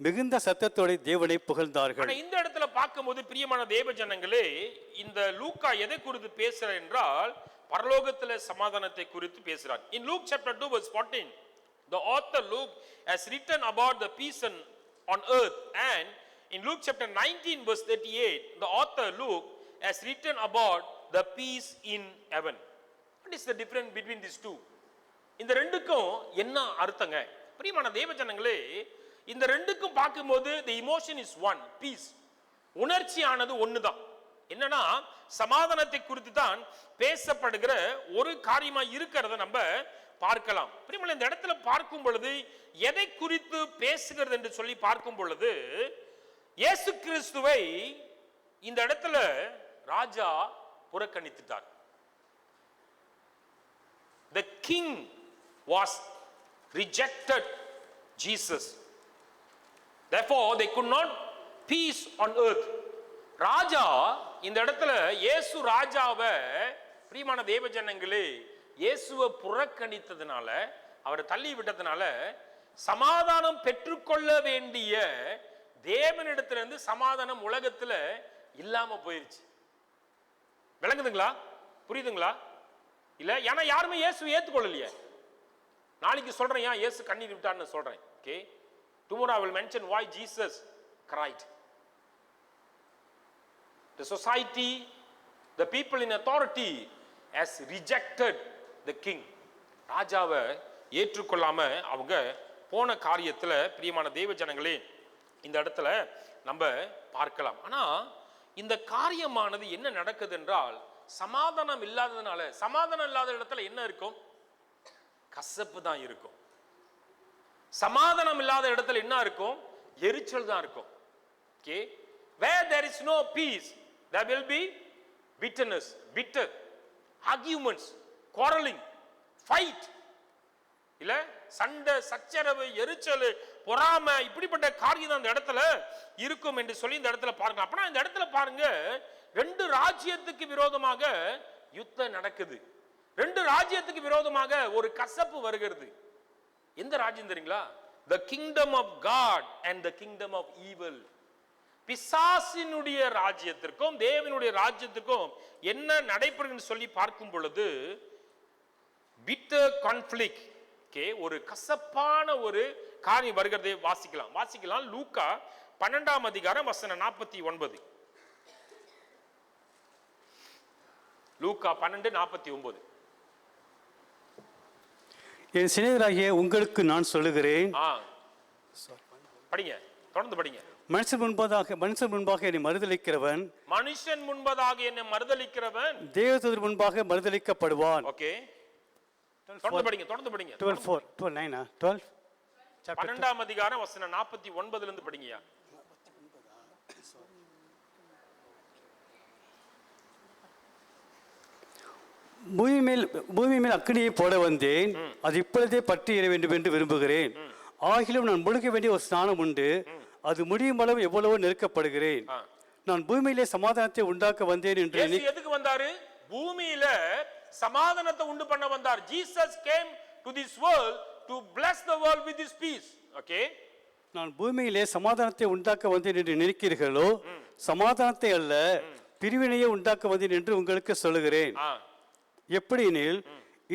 Speaker 2: மிகுந்த சத்தத்தோட தேவனை புகழ்ந்தார்கள்.
Speaker 1: இந்த இடத்துல பார்க்கும்போது பிரியமான தேவ ஜனங்களே, இந்த லூக்கா எதை குறித்து பேசுறார் என்றால் பரலோகத்திலே சமாதானத்தை குறித்து பேசுறார். In Luke chapter 2 verse 14, the author Luke has written about the peace on earth, and in Luke chapter 19 verse 38, the author Luke has written about the peace in heaven. What is the difference between these two? இந்த ரெண்டுக்கும் என்ன அர்த்தங்க? பிரியமான தேவ ஜனங்களே, இந்த ரெண்டுக்கும் பார்க்கும்போது the emotion is one, peace. உணர்ச்சியானது ஒண்ணுதான். என்னன்னா சமாதானத்தை குறித்து தான் பேசப்படுகிற ஒரு காரியமா இருக்கிறத நம்ம பார்க்கலாம். பிரியமான இந்த இடத்துல பார்க்கும் பொழுது எதை குறித்து பேசுகிறது என்று சொல்லி பார்க்கும் பொழுது, இயேசு கிறிஸ்துவை இந்த இடத்துல ராஜா புறக்கணித்துட்டார். The king was rejected Jesus. Therefore they could not peace on earth. ராஜா இந்த இடத்துல இயேசு ராஜாவை, பிரியமான தேவ ஜனங்களே, இயேசுவை புறக்கணித்ததுனால, அவரை தள்ளி விட்டதுனால சமாதானம் பெற்றுக்கொள்ள வேண்டிய தேவனிடத்திலிருந்து சமாதானம் உலகத்துல இல்லாம போயிருச்சு. விளங்குதுங்களா? புரியுதுங்களா? இல்ல, ஏன்னா யாருமே இயேசு ஏத்துக்கொள்ளலையே. நாளைக்கு சொல்றேன் ஏன் இயேசு கண்ணீர் விட்டான்னு சொல்றேன். Okay, tomorrow I will mention why Jesus cried. The society, the people in authority has rejected the king. ராஜாவை ஏற்றுக்கொள்ளாம அவங்க போன காரியத்துல பிரியமான தேவ ஜனங்களே இந்த இடத்துல நம்ம பார்க்கலாம். ஆனா இந்த காரியமானது என்ன நடக்குது என்றால், சமாதானம் இல்லாததுனால, சமாதானம் இல்லாத இடத்துல என்ன இருக்கும்? கசப்பு தான் இருக்கும். சமாதானம் இல்லாத இடத்துல என்ன இருக்கும்? எரிச்சல் தான் இருக்கும். Okay, Where there is no peace, there will be bitterness, bitter, arguments, quarreling, fight. இல்ல சண்டை, சச்சரவு, எரிச்சல், பொறாமை, இப்படிப்பட்ட காரியம் அந்த இடத்துல இருக்கும் என்று சொல்லி இந்த இடத்துல பாருங்க. அப்பனா இந்த இடத்துல பாருங்க, ரெண்டு ராஜ்யத்துக்கு விரோதமாக யுத்தம் நடக்குது. ரெண்டு ராஜ்யத்துக்கு விரோதமாக ஒரு கசப்பு வருகிறது. எந்த ராஜ்யம் தெரியுங்களா? The kingdom of God and the kingdom of evil. பிசாசினுடைய ராஜ்யத்திற்கும் தேவனுடைய ராஜ்யத்திற்கும் என்ன நடைபெறுன்னு சொல்லி பார்க்கும் பொழுது bitter conflict, ஒரு கசப்பான ஒரு காரியம் வருகிறதை வாசிக்கலாம். லூக்கா 12ஆம் அதிகாரம் வசனம் 49. லூக்கா 12:49.
Speaker 2: என் சிநேகிதராகிய உங்களுக்கு நான் சொல்லுகிறேன்,
Speaker 1: படிங்க, தொடர்ந்து படிங்க.
Speaker 2: மனுஷன் முன்பாக என்னை மறுதலிக்கிறவன் தேவதூதர் முன்பாக மறுதலிக்கப்படுவான்.
Speaker 1: ஓகே, தொடர்ந்து படிங்க. 12ஆம் அதிகாரம் வசனம் 49 இருந்து படிங்கயா.
Speaker 2: பூமி மேல் அக்கினியை போட வந்தேன், அது இப்பொழுதே பற்றி எற வேண்டும் என்று விரும்புகிறேன். ஆகிலும் நான் முழுக வேண்டிய ஒரு ஸ்நானம் உண்டு, அது முடியும் அளவு எவ்வளவோ நெருக்கப்படுகிறேன். நான் பூமியிலே சமாதானத்தை உண்டாக்க வந்தேன் என்று.
Speaker 1: எதுக்கு வந்தாரு? பூமியில சமாதானத்தை உண்டு பண்ண வந்தார். Jesus came to this world to bless the world with his peace. Okay,
Speaker 2: நான் பூமியிலே சமாதானத்தை உண்டாக்க வந்தேன் என்று நினைக்கிறீர்களோ? சமாதானத்தை அல்ல, பிரிவினையை உண்டாக்க வந்தேன் என்று உங்களுக்கு சொல்லுகிறேன். எப்படியெனில்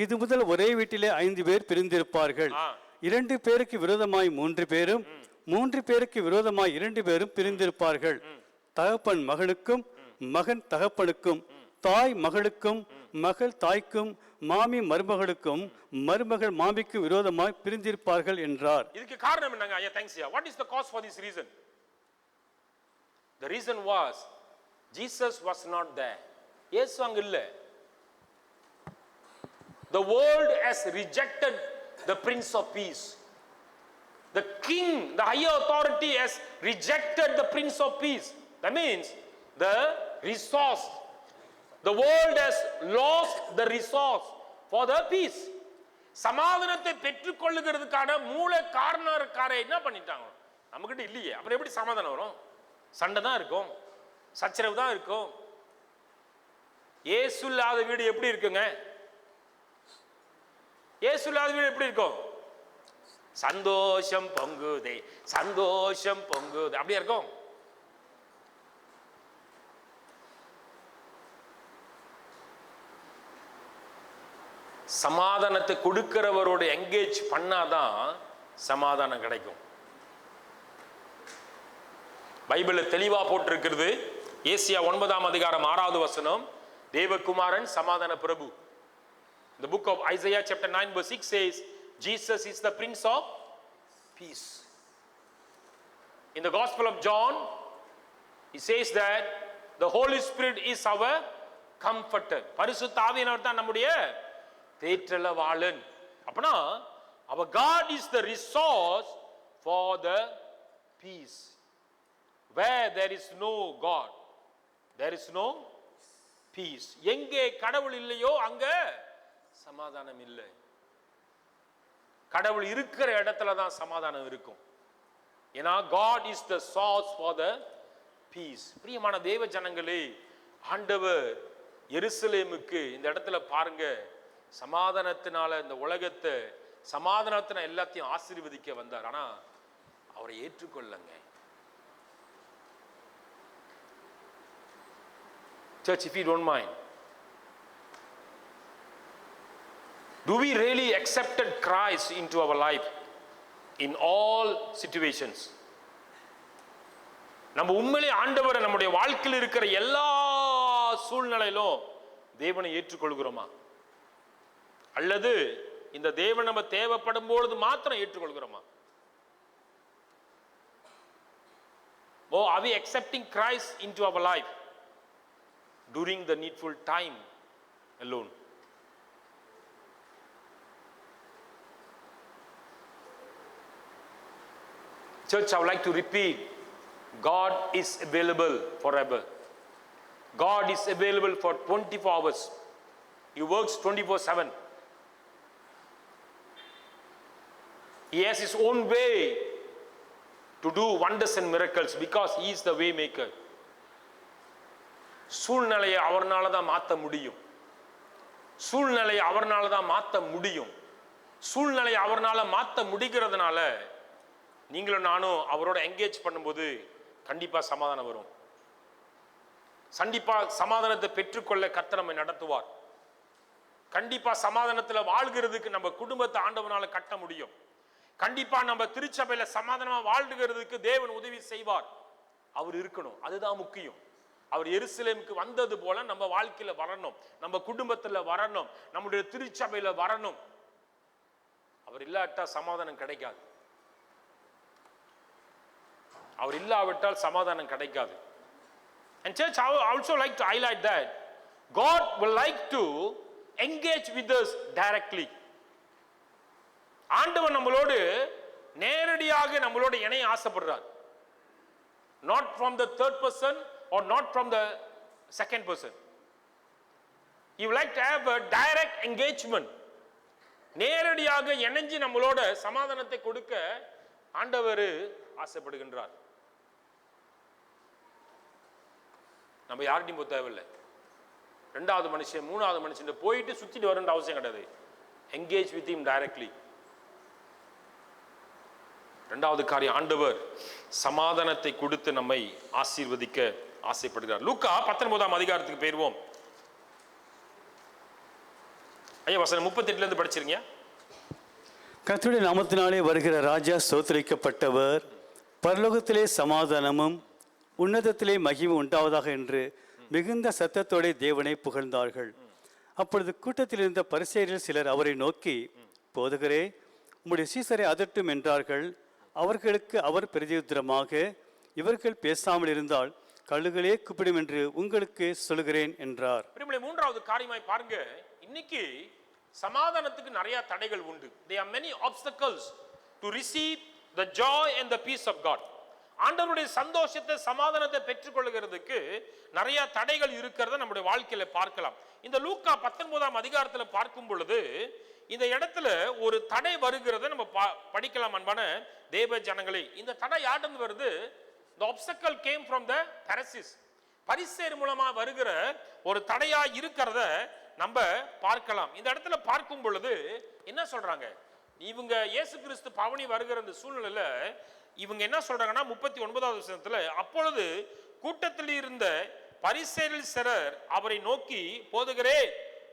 Speaker 2: இது முதல் ஒரே வீட்டிலே 5 பேர் பிரிந்திருப்பார்கள். 2 பேருக்கு விரோதமாய் 3 பேரும், 3 பேருக்கு விரோதமாய் 2 பேரும் பிரிந்திருப்பார்கள். தகப்பன் மகனுக்கும், மகன் தகப்பனுக்கும், தாய் மகளுக்கும், மகள் தாய்க்கும், மாமி மருமகளுக்கும், மருமகள் மாமிக்கு விரோதமாய் பிரிந்திருப்பார்கள் என்றார்.
Speaker 1: இதுக்கு காரணம் என்னங்க? ஐயா, thanks yeah. What is the cause for this reason? The reason was Jesus was not there. இயேசு அங்க இல்ல. The world has rejected the Prince of Peace. The king, the higher authority has rejected the Prince of Peace. That means the resource. The world has lost the resource for the peace. சமாதானத்தை பெற்றுக்கொள்ளுகிறதுக்கான மூல காரணக்காரை என்ன பண்ணிட்டாங்க? நம்மகிட்ட இல்லையே, அப்புறம் எப்படி சமாதானம் வரும்? சண்டை தான் இருக்கும், சச்சரவு தான் இருக்கும். இயேசு இல்லாத வீடு எப்படி இருக்குங்க? இயேசு இல்லாத வீடு எப்படி இருக்கும்? சந்தோஷம் பொங்குதே, சந்தோஷம் பொங்குதே, அப்படியே இருக்கும். சமாதானத்தை கொடுக்கிறவரோட எங்கேஜ் பண்ணாதான் சமாதானம் கிடைக்கும். பைபிள்ல தெளிவா போட்டிருக்கிறது. ஏசியா 9ஆம் அதிகாரம் 6வது வசனம், தேவகுமாரன் சமாதான பிரபு. The book of Isaiah chapter 9 verse 6 says Jesus is the Prince of Peace. In the Gospel of John he says that the Holy Spirit is our comforter. பரிசுத்த ஆவியானவர் தான் நம்முடைய தேற்றளவாளன். அப்பனா our God is the resource for the peace. Where there is no God, there is no peace. எங்கே கடவுள் இல்லையோ அங்க சமாதானம் இல்லை. கடவுள் இருக்கிற இடத்துல தான் சமாதானம் இருக்கும். ஏன்னா God is the source for the peace. பிரியமான தேவ ஜனங்களே, ஆண்டவர் எருசலேமுக்கு இந்த இடத்துல பாருங்க, சமாதானத்தினால இந்த உலகத்தை சமாதானத்தினால எல்லாத்தையும் ஆசீர்வதிக்க வந்தார். ஆனா அவரை ஏற்றுக்கொள்ளங்க. Church, if you don't mind, do we really accepted Christ into our life in all situations? நம்ம உண்மையிலே ஆண்டவரை நம்முடைய வாழ்க்கையில் இருக்கிற எல்லா சூழ்நிலையிலும் தேவனை ஏற்றுக்கொள்கிறோமா? அல்லது இந்த தேவன் நம்ம தேவைப்படும் பொழுது மாத்திரம் ஏற்றுக்கொள்கிறோமா? Oh, are we accepting Christ into our life during the needful time alone? Church, I would like to repeat God is available forever. God is available for 24 hours. He works 24/7. He has his own way to do wonders and miracles because he is the way maker. சூழ்நிலையை அவர்னால தான் மாற்ற முடியும். சூழ்நிலையை அவர்னால தான் மாற்ற முடியும். சூழ்நிலையை அவர்னால மாற்ற முடிகிறதுனால நீங்களும் நானும் அவரோட என்கேஜ் பண்ணும்போது கண்டிப்பா சமாதானம் வரும். கண்டிப்பா சமாதானத்தை பெற்றுக்கொள்ள கர்த்தர் நம்மை நடத்துவார். கண்டிப்பா சமாதானத்தில் வாழ்கிறதுக்கு நம்ம குடும்பத்தை ஆண்டவனால கட்ட முடியும். கண்டிப்பா நம்ம திருச்சபையில சமாதானமா வாழ்கிறதுக்கு தேவன் உதவி செய்வார். அவர் இருக்கணும், அதுதான் முக்கியம். அவர் எருசலேமுக்கு வந்தது போல நம்ம வாழ்க்கையில வரணும், நம்ம குடும்பத்துல வரணும், நம்முடைய திருச்சபையில வரணும். அவர் இல்லாவிட்டா சமாதானம் கிடைக்காது. அவர் இல்லாவிட்டால் சமாதானம் கிடைக்காது. And church, I would also like to highlight that God would like to engage with us directly. ஆண்டவர் நம்மளோடு நேரடியாக நம்மளோடு இணைய ஆசைப்படுறார். Not from the third person or not from the second person. He would like to have a direct engagement. நேரடியாக இணைஞ்சு நம்மளோட சமாதானத்தை கொடுக்க ஆண்டவர் ஆசைப்படுகின்றார். நம்ம யார்கிட்டையும் போக தேவையில்லை. ரெண்டாவது மனுஷன் மூணாவது மனுஷன் போயிட்டு சுத்திட்டு வரணும்னு அவசியம் கிடையாது. Engage with him directly. இரண்டாவது காரியம், ஆண்டவர் சமாதானத்தை கொடுத்து நம்மை ஆசீர்வதிக்க ஆசைப்படுகிறார். லூக்கா 19ஆம் அதிகாரத்துக்கு போயிருவோம். ஐயா வசனம் 38 இருந்து படிச்சிருங்க.
Speaker 2: கர்த்தருடைய நாமத்தினாலே வருகிற ராஜா ஸ்தோத்திரிக்கப்பட்டவர், பரலோகத்திலே சமாதானமும் உன்னதத்திலே மகிமை உண்டாவதாக என்று மிகுந்த சத்தத்தோட தேவனை புகழ்ந்தார்கள். அப்பொழுது கூட்டத்தில் இருந்த பரிசேயரில் சிலர் அவரை நோக்கி, போதகரே, உம்முடைய சீசரை அதட்டும் என்றார்கள். அவர்களுக்கு அவர் பிரதியுத்தரமாக, இவர்கள் பேசாமல் இருந்தால் கழுகளே கூப்பிடும் என்று உங்களுக்கு சொல்கிறேன் என்றார்.
Speaker 1: மூன்றாவது காரியமாய் பாருங்க, இன்னைக்கு சமாதானத்துக்கு நிறைய தடைகள் உண்டு. There are many obstacles to receive the joy and the peace of God. ஆண்டவருடைய சந்தோஷத்தை சமாதானத்தை பெற்றுக்கொள்கிறதுக்கு நிறைய தடைகள் இருக்கிறத நம்முடைய வாழ்க்கையில பார்க்கலாம். இந்த லூக்கா 19ஆம் அதிகாரத்துல பார்க்கும் பொழுது இந்த இடத்துல ஒரு தடை வருகிறத நம்ம படிக்கலாம். அன்பான தேவ ஜனங்களே, இந்த தடை யார்கிட்ட வருது? The obstacle came from the Pharisees. பரிசேயர் மூலமா வருகிற ஒரு தடையா இருக்கிறத நம்ம பார்க்கலாம். இந்த இடத்துல பார்க்கும் பொழுது என்ன சொல்றாங்க? இவங்க இயேசு கிறிஸ்து பவனி வருகிற இந்த சூழ்நிலையில இவங்க என்ன சொல்றாங்கன்னா 39வது வசனத்துல, அப்பொழுது கூட்டத்தில் இருந்த பரிசேயரில் சிலர் அவரை நோக்கி, போதகரே,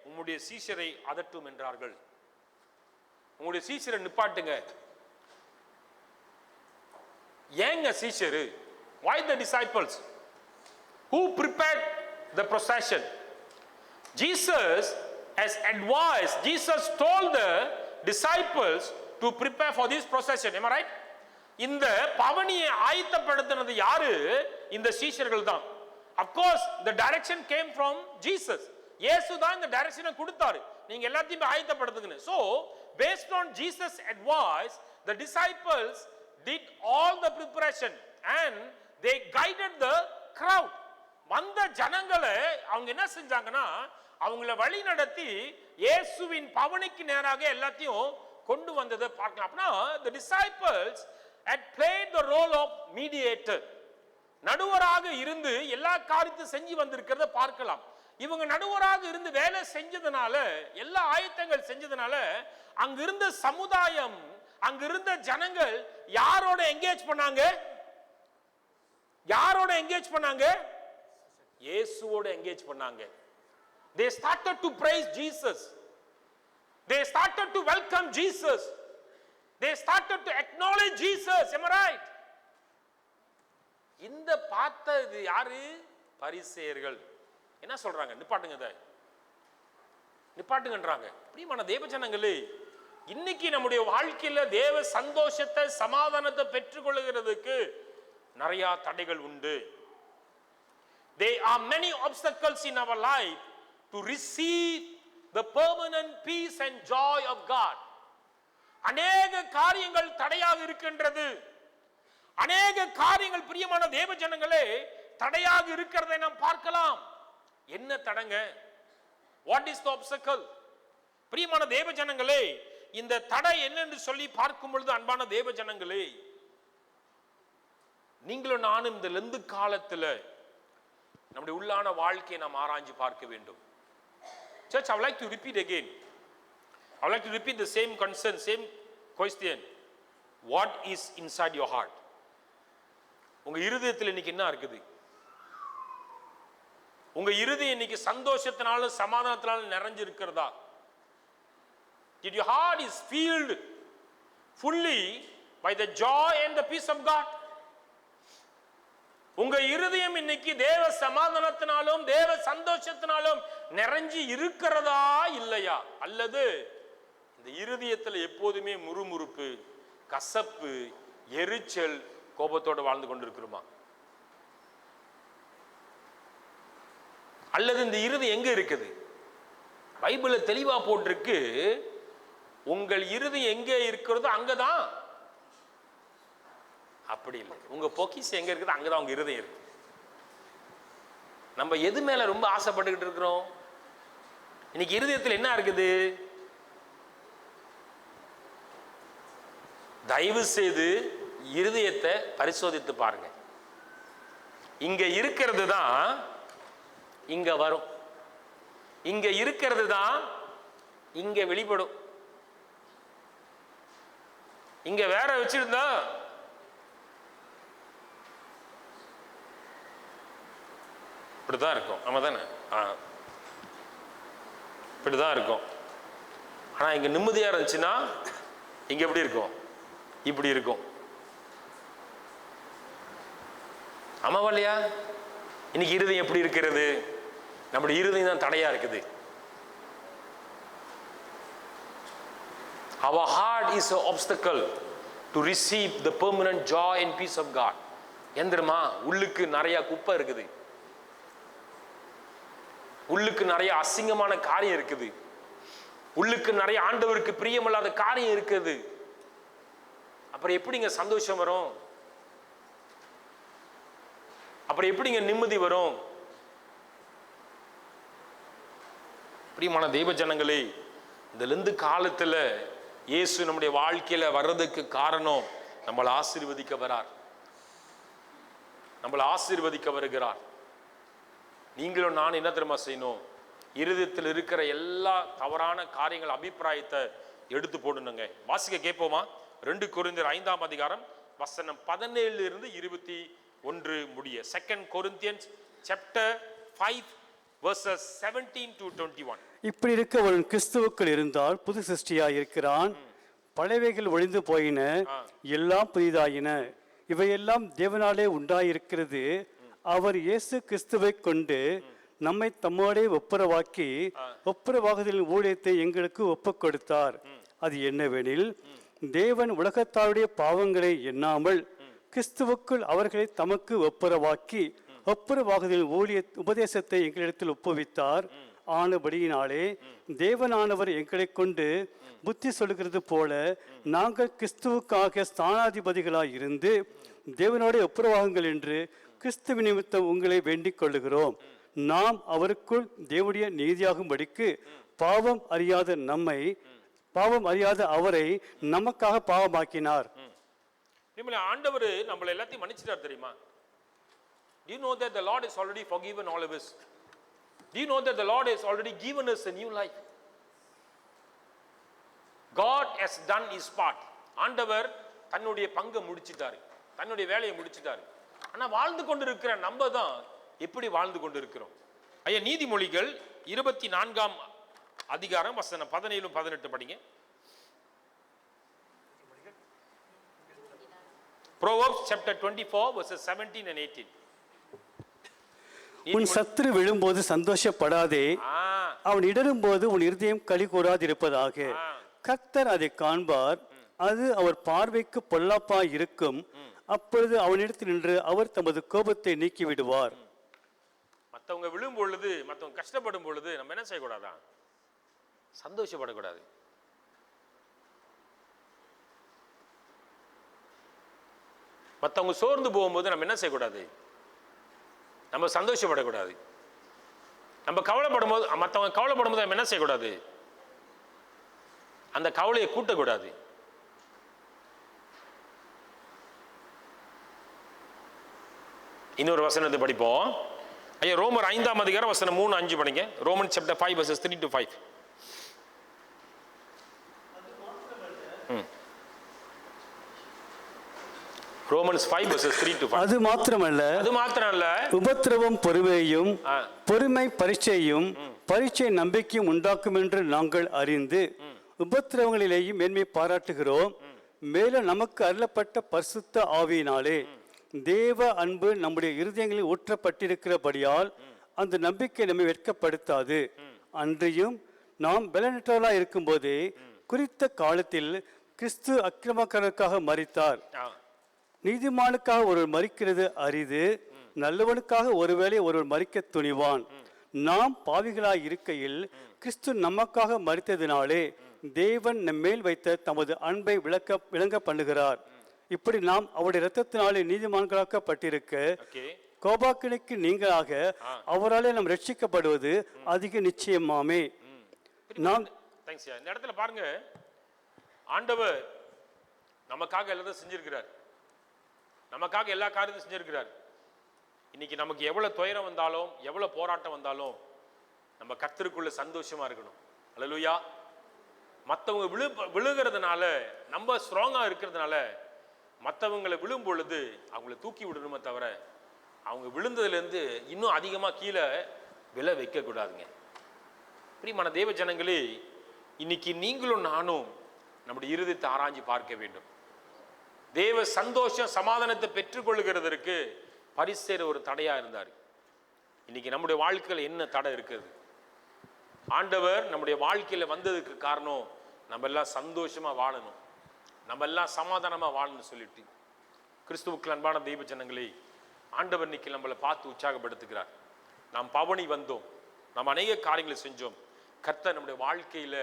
Speaker 1: உம்முடைய சீஷரை அதட்டும் என்றார்கள். உங்களுடைய சீஷரை நிப்பாட்டுங்க. ஏங்க சீஷரு? Why the disciples? Who prepared the procession? Jesus has advised, Jesus told the disciples to prepare for this procession. Am I right? இந்த பவனியை ஆயத்தப்படுத்தினது யாரு? இந்த சீஷர்கள் தான். Of course the direction came from Jesus. இயேசு தான் இந்த டைரக்ஷனை கொடுத்தாரு, நீங்க எல்லாத்தையும் ஆயத்தப்படுத்துங்க. So based on Jesus advice, the disciples did all the preparation and they guided the crowd. வந்த ஜனங்களை அவங்க என்ன செஞ்சாங்கன்னா அவங்கள வழி நடத்தி இயேசுவின் பவனிக்கு நேராக எல்லாத்தையும் கொண்டு வந்ததை பார்க்கலாம். அப்படின்னா the disciples had played the role of mediator. நடுவராக இருந்து எல்லா காரியத்தையும் செஞ்சு வந்திருக்கிறத பார்க்கலாம். இவங்க நடுவராக இருந்து வேலை செஞ்சதுனால, எல்லா ஆயத்தங்கள் செஞ்சதுனால அங்க இருந்த சமுதாயம், அங்க இருந்த ஜனங்கள் யாரோட என்கேஜ் பண்ணாங்க? யாரோட என்கேஜ் பண்ணாங்க? இயேசுவோட என்கேஜ் பண்ணாங்க. They started to praise Jesus. They started to welcome Jesus. They started to acknowledge Jesus. Am I right? இந்த பார்த்தது யாரு? பரிசேயர்கள். என்ன சொல்றாங்க? நிப்பாட்டுங்க, இதை நிப்பாட்டுங்கன்றாங்க. பிரியமான தேவ ஜனங்களே, இன்னைக்கு நம்முடைய வாழ்க்கையில தேவ சந்தோஷத்தை சமாதானத்தை பெற்றுக்கொள்கிறதுக்கு நிறைய தடைகள் உண்டு. There are many obstacles in our life to receive the permanent peace and joy of God. அநேக காரியங்கள் தடையாக இருக்கின்றது. அநேக காரியங்கள் பிரியமான தேவ ஜனங்களே தடையாக இருக்கிறதை நாம் பார்க்கலாம். என்ன தடங்க? What is the obstacle? பிரியமான தேவ ஜனங்களே, இந்த தடை என்னென்று சொல்லி பார்க்கும் பொழுது அன்பான தேவ ஜனங்களே, நீங்களும் நானும் இந்த லெந்து காலத்துல நம்முடைய உள்ளான வாழ்க்கையை நாம் ஆராய்ஞ்சு பார்க்க வேண்டும். Church, I would like to repeat again. I would like to repeat the same concern, same question. What is inside your heart? உங்க இருதயத்தில் இன்னைக்கு என்ன இருக்குது? உங்க இருதயம் இன்னைக்கு சந்தோஷத்தினாலும் சமாதானத்தினாலும் நிறைஞ்சு இருக்கிறதா? Did your heart is filled fully by the joy and the peace of God? உங்க இருதயம் இன்னைக்கு தேவ சமாதானத்தினாலும் தேவ சந்தோஷத்தினாலும் நிறைஞ்சு இருக்கிறதா இல்லையா? அல்லது இந்த இருதயத்தில் எப்போதுமே முறுமுறுப்பு, கசப்பு, எரிச்சல், கோபத்தோடு வாழ்ந்து கொண்டிருக்கிறோமா? அல்லது இந்த இருதயம் எங்க இருக்குது? பைபிள்ல தெளிவா போட்டிருக்கு, உங்கள் இருதயம் எங்கே இருக்கிறதோ அங்கதான். அப்படி இல்லை, உங்க பொக்கிஷம் எங்க இருக்குது அங்கதான் உங்க இருதயம் இருக்கு. நம்ம எது மேல ரொம்ப ஆசைப்பட்டுக்கிட்டு இருக்கிறோம்? இன்னைக்கு இருதயத்தில் என்ன இருக்குது? தயவு செய்து இருதயத்தை பரிசோதித்து பாருங்க. இங்க இருக்கிறது தான் இங்க வரும், இங்க இருக்கிறது தான் இங்க வெளிப்படும். இங்க வேற வச்சிருந்தா இப்படிதான் இருக்கும். ஆமா தானே? இப்படிதான் இருக்கும். ஆனா இங்க நிம்மதியா இருந்துச்சுன்னா இங்க எப்படி இருக்கும்? இப்படி இருக்கும். ஆமாவா இல்லையா? இன்னைக்கு இருதயம் எப்படி இருக்கிறது? நம்முடைய இருதயம் தான் தடையா இருக்குது. Our heart is an obstacle to receive the permanent joy and peace of God. எந்திரமா உள்ளுக்கு நிறைய குப்பை இருக்குது, உள்ளுக்கு நிறைய அசிங்கமான காரியம் இருக்குது, உள்ளுக்கு நிறைய ஆண்டவருக்கு பிரியமில்லாத காரியம் இருக்குது. அப்புறம் எப்படிங்க சந்தோஷம் வரும்? அப்புறம் எப்படிங்க நிம்மதி வரும்? பிரியமான தெய்வ ஜனங்களே, இந்த லெந்து காலத்துல இயேசு நம்முடைய வாழ்க்கையில வர்றதுக்கு காரணம் நம்மளை ஆசீர்வதிக்க வரார், நம்மளை ஆசீர்வதிக்க வருகிறார். நீங்களும் நான் என்ன தெரியுமா செய்யணும்? இருதயத்தில் இருக்கிற எல்லா தவறான காரியங்கள் அபிப்பிராயத்தை எடுத்து போடணுங்க. வாசிக்க கேட்போமா? 2 கொரிந்தியர் 5ஆம் அதிகாரம் வசனம் 17 இருந்து 21 முடிய. 2 Corinthians chapter 5 verses 17 to 21.
Speaker 2: இப்படி இருக்க ஒரு கிறிஸ்துவுக்குள் இருந்தால் புது சிருஷ்டியாய் இருக்கிறான், பழையவைகள் ஒழிந்து போயின, எல்லாம் புதிதாயின. இவையெல்லாம் தேவனாலே உண்டாயிருக்கிறது. அவர் இயேசு கிறிஸ்துவை கொண்டு நம்மை தம்மோடே ஒப்புரவாக்கி ஒப்புரவாகுதலின் ஊழியத்தை எங்களுக்கு ஒப்புக் கொடுத்தார். அது என்னவெனில், தேவன் உலகத்தாருடைய பாவங்களை எண்ணாமல் கிறிஸ்துவுக்குள் அவர்களை தமக்கு ஒப்புரவாக்கி ஒப்புரவாகுதலின் உபதேசத்தை எங்களிடத்தில் ஒப்புவித்தார். ஆனபடியினாலே தேவனானவர் எங்களை கொண்டு புத்தி சொல்கிறது போல நாங்கள் கிறிஸ்துவுக்காக ஸ்தானாதிபதிகளாய் இருந்து தேவனோட ஒப்புரவாகுங்கள் என்று கிறிஸ்துவ நிமித்தம் உங்களை வேண்டிக் கொள்ளுகிறோம். நாம் அவருக்குள் தேவனுடைய நீதியாகும்படிக்கு பாவம் அறியாத அவரை நமக்காக பாவமாக்கினார்.
Speaker 1: ஆண்டவர் நம்மளை எல்லாத்தையும் மன்னிச்சிட்டார் தெரியுமா? Do you know that the Lord has already forgiven all of us? Do you know that the Lord has already given us a new life? God has done his part. ஆண்டவர் தன்னுடைய பங்கை முடிச்சிட்டாரு, தன்னுடைய வேலையை முடிச்சிட்டாரு. ஆனா வாழ்ந்து கொண்டிருக்கிற நம்ம தான் எப்படி வாழ்ந்து கொண்டிருக்கிறோம்? ஐயா, நீதிமொழிகள் 24ஆம் அதிகாரம் வசனம் 17 18 படிங்க. Proverbs chapter 24 verses 17 and 18.
Speaker 2: உன் சத்துரு விழும்போது சந்தோஷப்படாதே, அவன் இடரும் போது உன் இருதயம் களி கூறாதிருப்பதாக. கர்த்தர் அதை காண்பார், அது அவர் பார்வைக்கு பொல்லாப்பாய் இருக்கும். அப்பொழுது அவனிடத்தில் நின்று அவர் தமது கோபத்தை நீக்கி விடுவார். மற்றவங்க விழும் பொழுது, மற்றவங்க கஷ்டப்படும் பொழுது நம்ம என்ன செய்யக்கூடாதா? சந்தோஷப்படக்கூடாது.
Speaker 1: மற்றவங்க சோர்ந்து போகும்போது நம்ம என்ன செய்யக்கூடாது? நம்ம சந்தோஷப்படக்கூடாது. நம்ம கவலைப்படும் போது, மற்றவங்க கவலைப்படும் போது நம்ம என்ன செய்யக்கூடாது? அந்த கவலையை கூட்டக்கூடாது. இன்னொரு வசனத்தை படிப்போம். ஐயா, ரோமர் 5ஆம் அதிகாரம் வசனம் 3-5 படிங்க. Roman chapter 5 verses 3 to 5. Romans 5 verses 3 to 5.
Speaker 2: அது மாத்திரமல்ல உபத்திரவம் பொறுமையையும் பொறுமை பரீட்சையும் பரீட்சை நம்பிக்கையும் உண்டாக்கும் என்று நாங்கள் அறிந்து உபத்திரவங்களிலேயும் மேன்மை பாராட்டுகிறோம். மேலும் நமக்கு அருளப்பட்ட பரிசுத்த ஆவியினாலே தேவ அன்பு நம்முடைய இருதயங்களில் ஊற்றப்பட்டிருக்கிறபடியால் அந்த நம்பிக்கை நம்மை வெட்கப்படுத்தாது. அன்றியும் நாம் பலனற்றவர்களாக இருக்கும்போதே குறித்த காலத்தில் கிறிஸ்து அக்கிரமக்காரருக்காக மரித்தார். நீதிமானுக்காக ஒருவர் மரிக்கிறது அரிது, நல்லவனுக்காக ஒருவேளை ஒருவர் மரிக்க துணிவான். நாம் பாவிகளாய் இருக்கையில் கிறிஸ்து நமக்காக மரித்ததினாலே தேவன் நம்மேல் வைத்த தமது அன்பை விளங்க பண்ணுகிறார். இப்படி நாம் அவருடைய இரத்தத்தினாலே நீதிமான்களாக்கப்பட்டிருக்க கோபாக்கினைக்கு நீங்களாக அவராலே நாம் ரட்சிக்கப்படுவது அதிக நிச்சயமாமே. நாம்
Speaker 1: இந்த இடத்துல பாருங்க, ஆண்டவர் நமக்காக எல்லாத்தையும் செஞ்சிருக்கிறார். நமக்காக எல்லா காரியத்தையும் செஞ்சிருக்கிறார். இன்னைக்கு நமக்கு எவ்வளவு துயரம் வந்தாலும், எவ்வளவு போராட்டம் வந்தாலும் நம்ம கர்த்தருக்குள்ள சந்தோஷமா இருக்கணும். அல்லேலூயா. மற்றவங்க விழுகிறதுனால, நம்ம ஸ்ட்ராங்கா இருக்கிறதுனால மற்றவங்களை விழும் பொழுது அவங்கள தூக்கி விடணுமே தவிர அவங்க விழுந்ததுலேருந்து இன்னும் அதிகமாக கீழே விழ வைக்கக்கூடாதுங்க. பிரியமான தேவ ஜனங்களே, இன்னைக்கு நீங்களும் நானும் நம்முடைய இருதயத்தை ஆராய்ஞ்சு பார்க்க வேண்டும். தேவ சந்தோஷம் சமாதானத்தை பெற்றுக்கொள்கிறதற்கு பரிசேயர் ஒரு தடையா இருந்தார். இன்னைக்கு நம்முடைய வாழ்க்கையில் என்ன தடை இருக்குது? ஆண்டவர் நம்முடைய வாழ்க்கையில வந்ததுக்கு காரணம் நம்ம எல்லாம் சந்தோஷமா வாழணும், நம்ம எல்லாம் சமாதானமா வாழணும்னு சொல்லிட்டு, கிறிஸ்துவுக்கு அன்பான தெய்வ ஜனங்களே, ஆண்டவர் இன்னைக்கு நம்மளை பார்த்து உற்சாகப்படுத்துகிறார். நாம் பவனி வந்தோம், நாம் அநேக காரியங்களை செஞ்சோம். கர்த்தர் நம்முடைய வாழ்க்கையில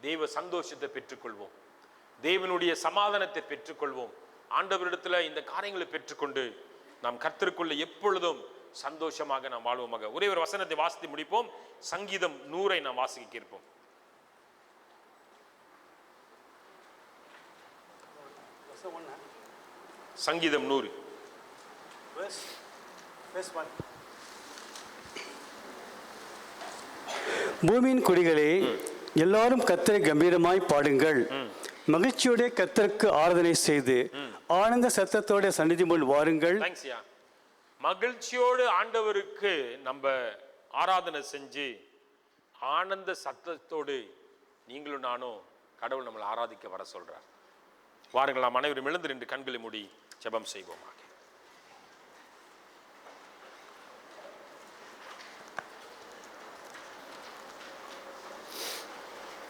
Speaker 1: தெய்வ சந்தோஷத்தை பெற்றுக்கொள்வோம், தேவனுடைய சமாதானத்தை பெற்றுக்கொள்வோம். ஆண்டவரிடத்துல இந்த காரியங்களை பெற்றுக்கொண்டு நாம் கர்த்தருக்குள்ள எப்பொழுதும் சந்தோஷமாக நாம் வாழ்வோமாக. ஒரே ஒரு வசனத்தை வாசித்து முடிப்போம். சங்கீதம் 100 நாம் வாசிக்க இருப்போம். சங்கீதம் 100
Speaker 2: பூமியின் குடிகளே, எல்லாரும் கர்த்தரை கம்பீரமாய் பாடுங்கள். மகிழ்ச்சியோட கர்த்தருக்கு ஆராதனை செய்து ஆனந்த சத்தத்தோட சந்நிதி முன் வாருங்கள்.
Speaker 1: மகிழ்ச்சியோடு ஆண்டவருக்கு நம்ம ஆராதனை செஞ்சு ஆனந்த சத்தத்தோடு நீங்களும் நானும் கடவுள் நம்மளை ஆராதிக்க வர சொல்றார். வாருங்கள், நாம் அனைவரும் எழுந்து நின்று கண்களை மூடி ஜெபம் செய்வோமாக.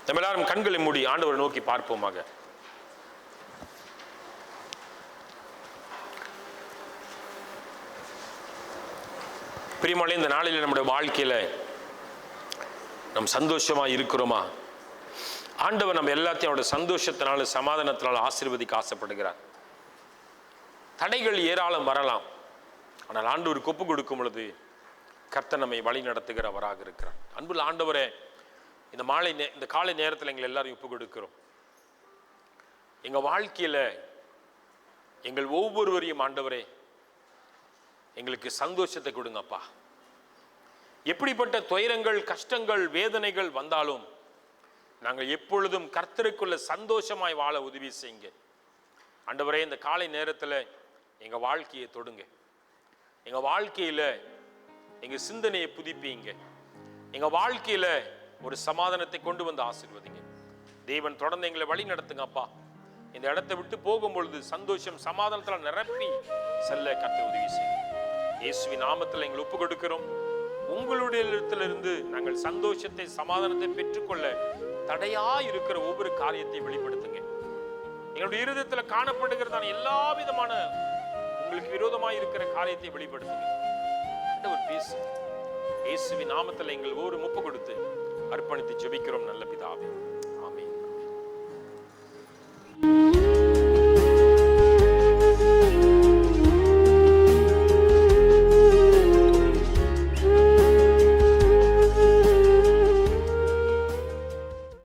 Speaker 1: நம்ம எல்லாரும் கண்களை மூடி ஆண்டவரை நோக்கி பார்ப்போமாக. பிரியமானே, இந்த நாளில் நம்முடைய வாழ்க்கையில நம் சந்தோஷமா இருக்கிறோமா? ஆண்டவர் நம்ம எல்லாத்தையும் அவருடைய சந்தோஷத்தினால சமாதானத்தினால ஆசீர்வதிக்க ஆசைப்படுகிறார். தடைகள் ஏராளம் வரலாம், ஆனால் ஆண்டவருக்கு ஒப்பு கொடுக்கும் பொழுது கர்த்தர் நம்மை வழி நடத்துகிறவராக இருக்கிறார். அன்புள்ள ஆண்டவரே, இந்த காலை நேரத்தில் எங்களை எல்லாரும் ஒப்பு கொடுக்கிறோம். எங்க வாழ்க்கையில எங்கள் ஒவ்வொருவரையும் ஆண்டவரே எங்களுக்கு சந்தோஷத்தை கொடுங்கப்பா. எப்படிப்பட்ட துயரங்கள், கஷ்டங்கள், வேதனைகள் வந்தாலும் நாங்கள் எப்பொழுதும் கர்த்தருக்குள்ள சந்தோஷமாய் வாழ உதவி செய்யுங்க ஆண்டவரே. இந்த காலை நேரத்தில் எங்க வாழ்க்கையை தொடுங்க, எங்க வாழ்க்கையில எங்க சிந்தனையை புதுப்பிங்க, எங்க வாழ்க்கையில ஒரு சமாதானத்தை கொண்டு வந்து ஆசீர்வதிங்க. தேவன் தொடர்ந்து எங்களை வழி நடத்துங்க அப்பா. இந்த இடத்தை விட்டு போகும்பொழுது சந்தோஷம் சமாதானத்தில் நிரப்பி செல்ல கர்த்தர் உதவி செய்யுங்க. இயேசுவின் நாமத்தில் எங்களை ஒப்பு கொடுக்கிறோம். உங்களுடைய இடத்திலிருந்து நாங்கள் சந்தோஷத்தை சமாதானத்தை பெற்றுக்கொள்ள தடையா இருக்கிற ஒவ்வொரு காரியத்தை வெளிப்படுத்துங்க. எங்களுடைய இருதயத்தில் காணப்படுகிறதான எல்லா விதமான உங்களுக்கு விரோதமாய் இருக்கிற காரியத்தை வெளிப்படுத்துங்க. ஆண்டவர் பேசுங்க. இயேசுவின் நாமத்தில் எங்கள் ஒவ்வொரு ஒப்பு கொடுத்து அர்ப்பணித்து ஜெபிக்கிறோம் நல்ல பிதாவே.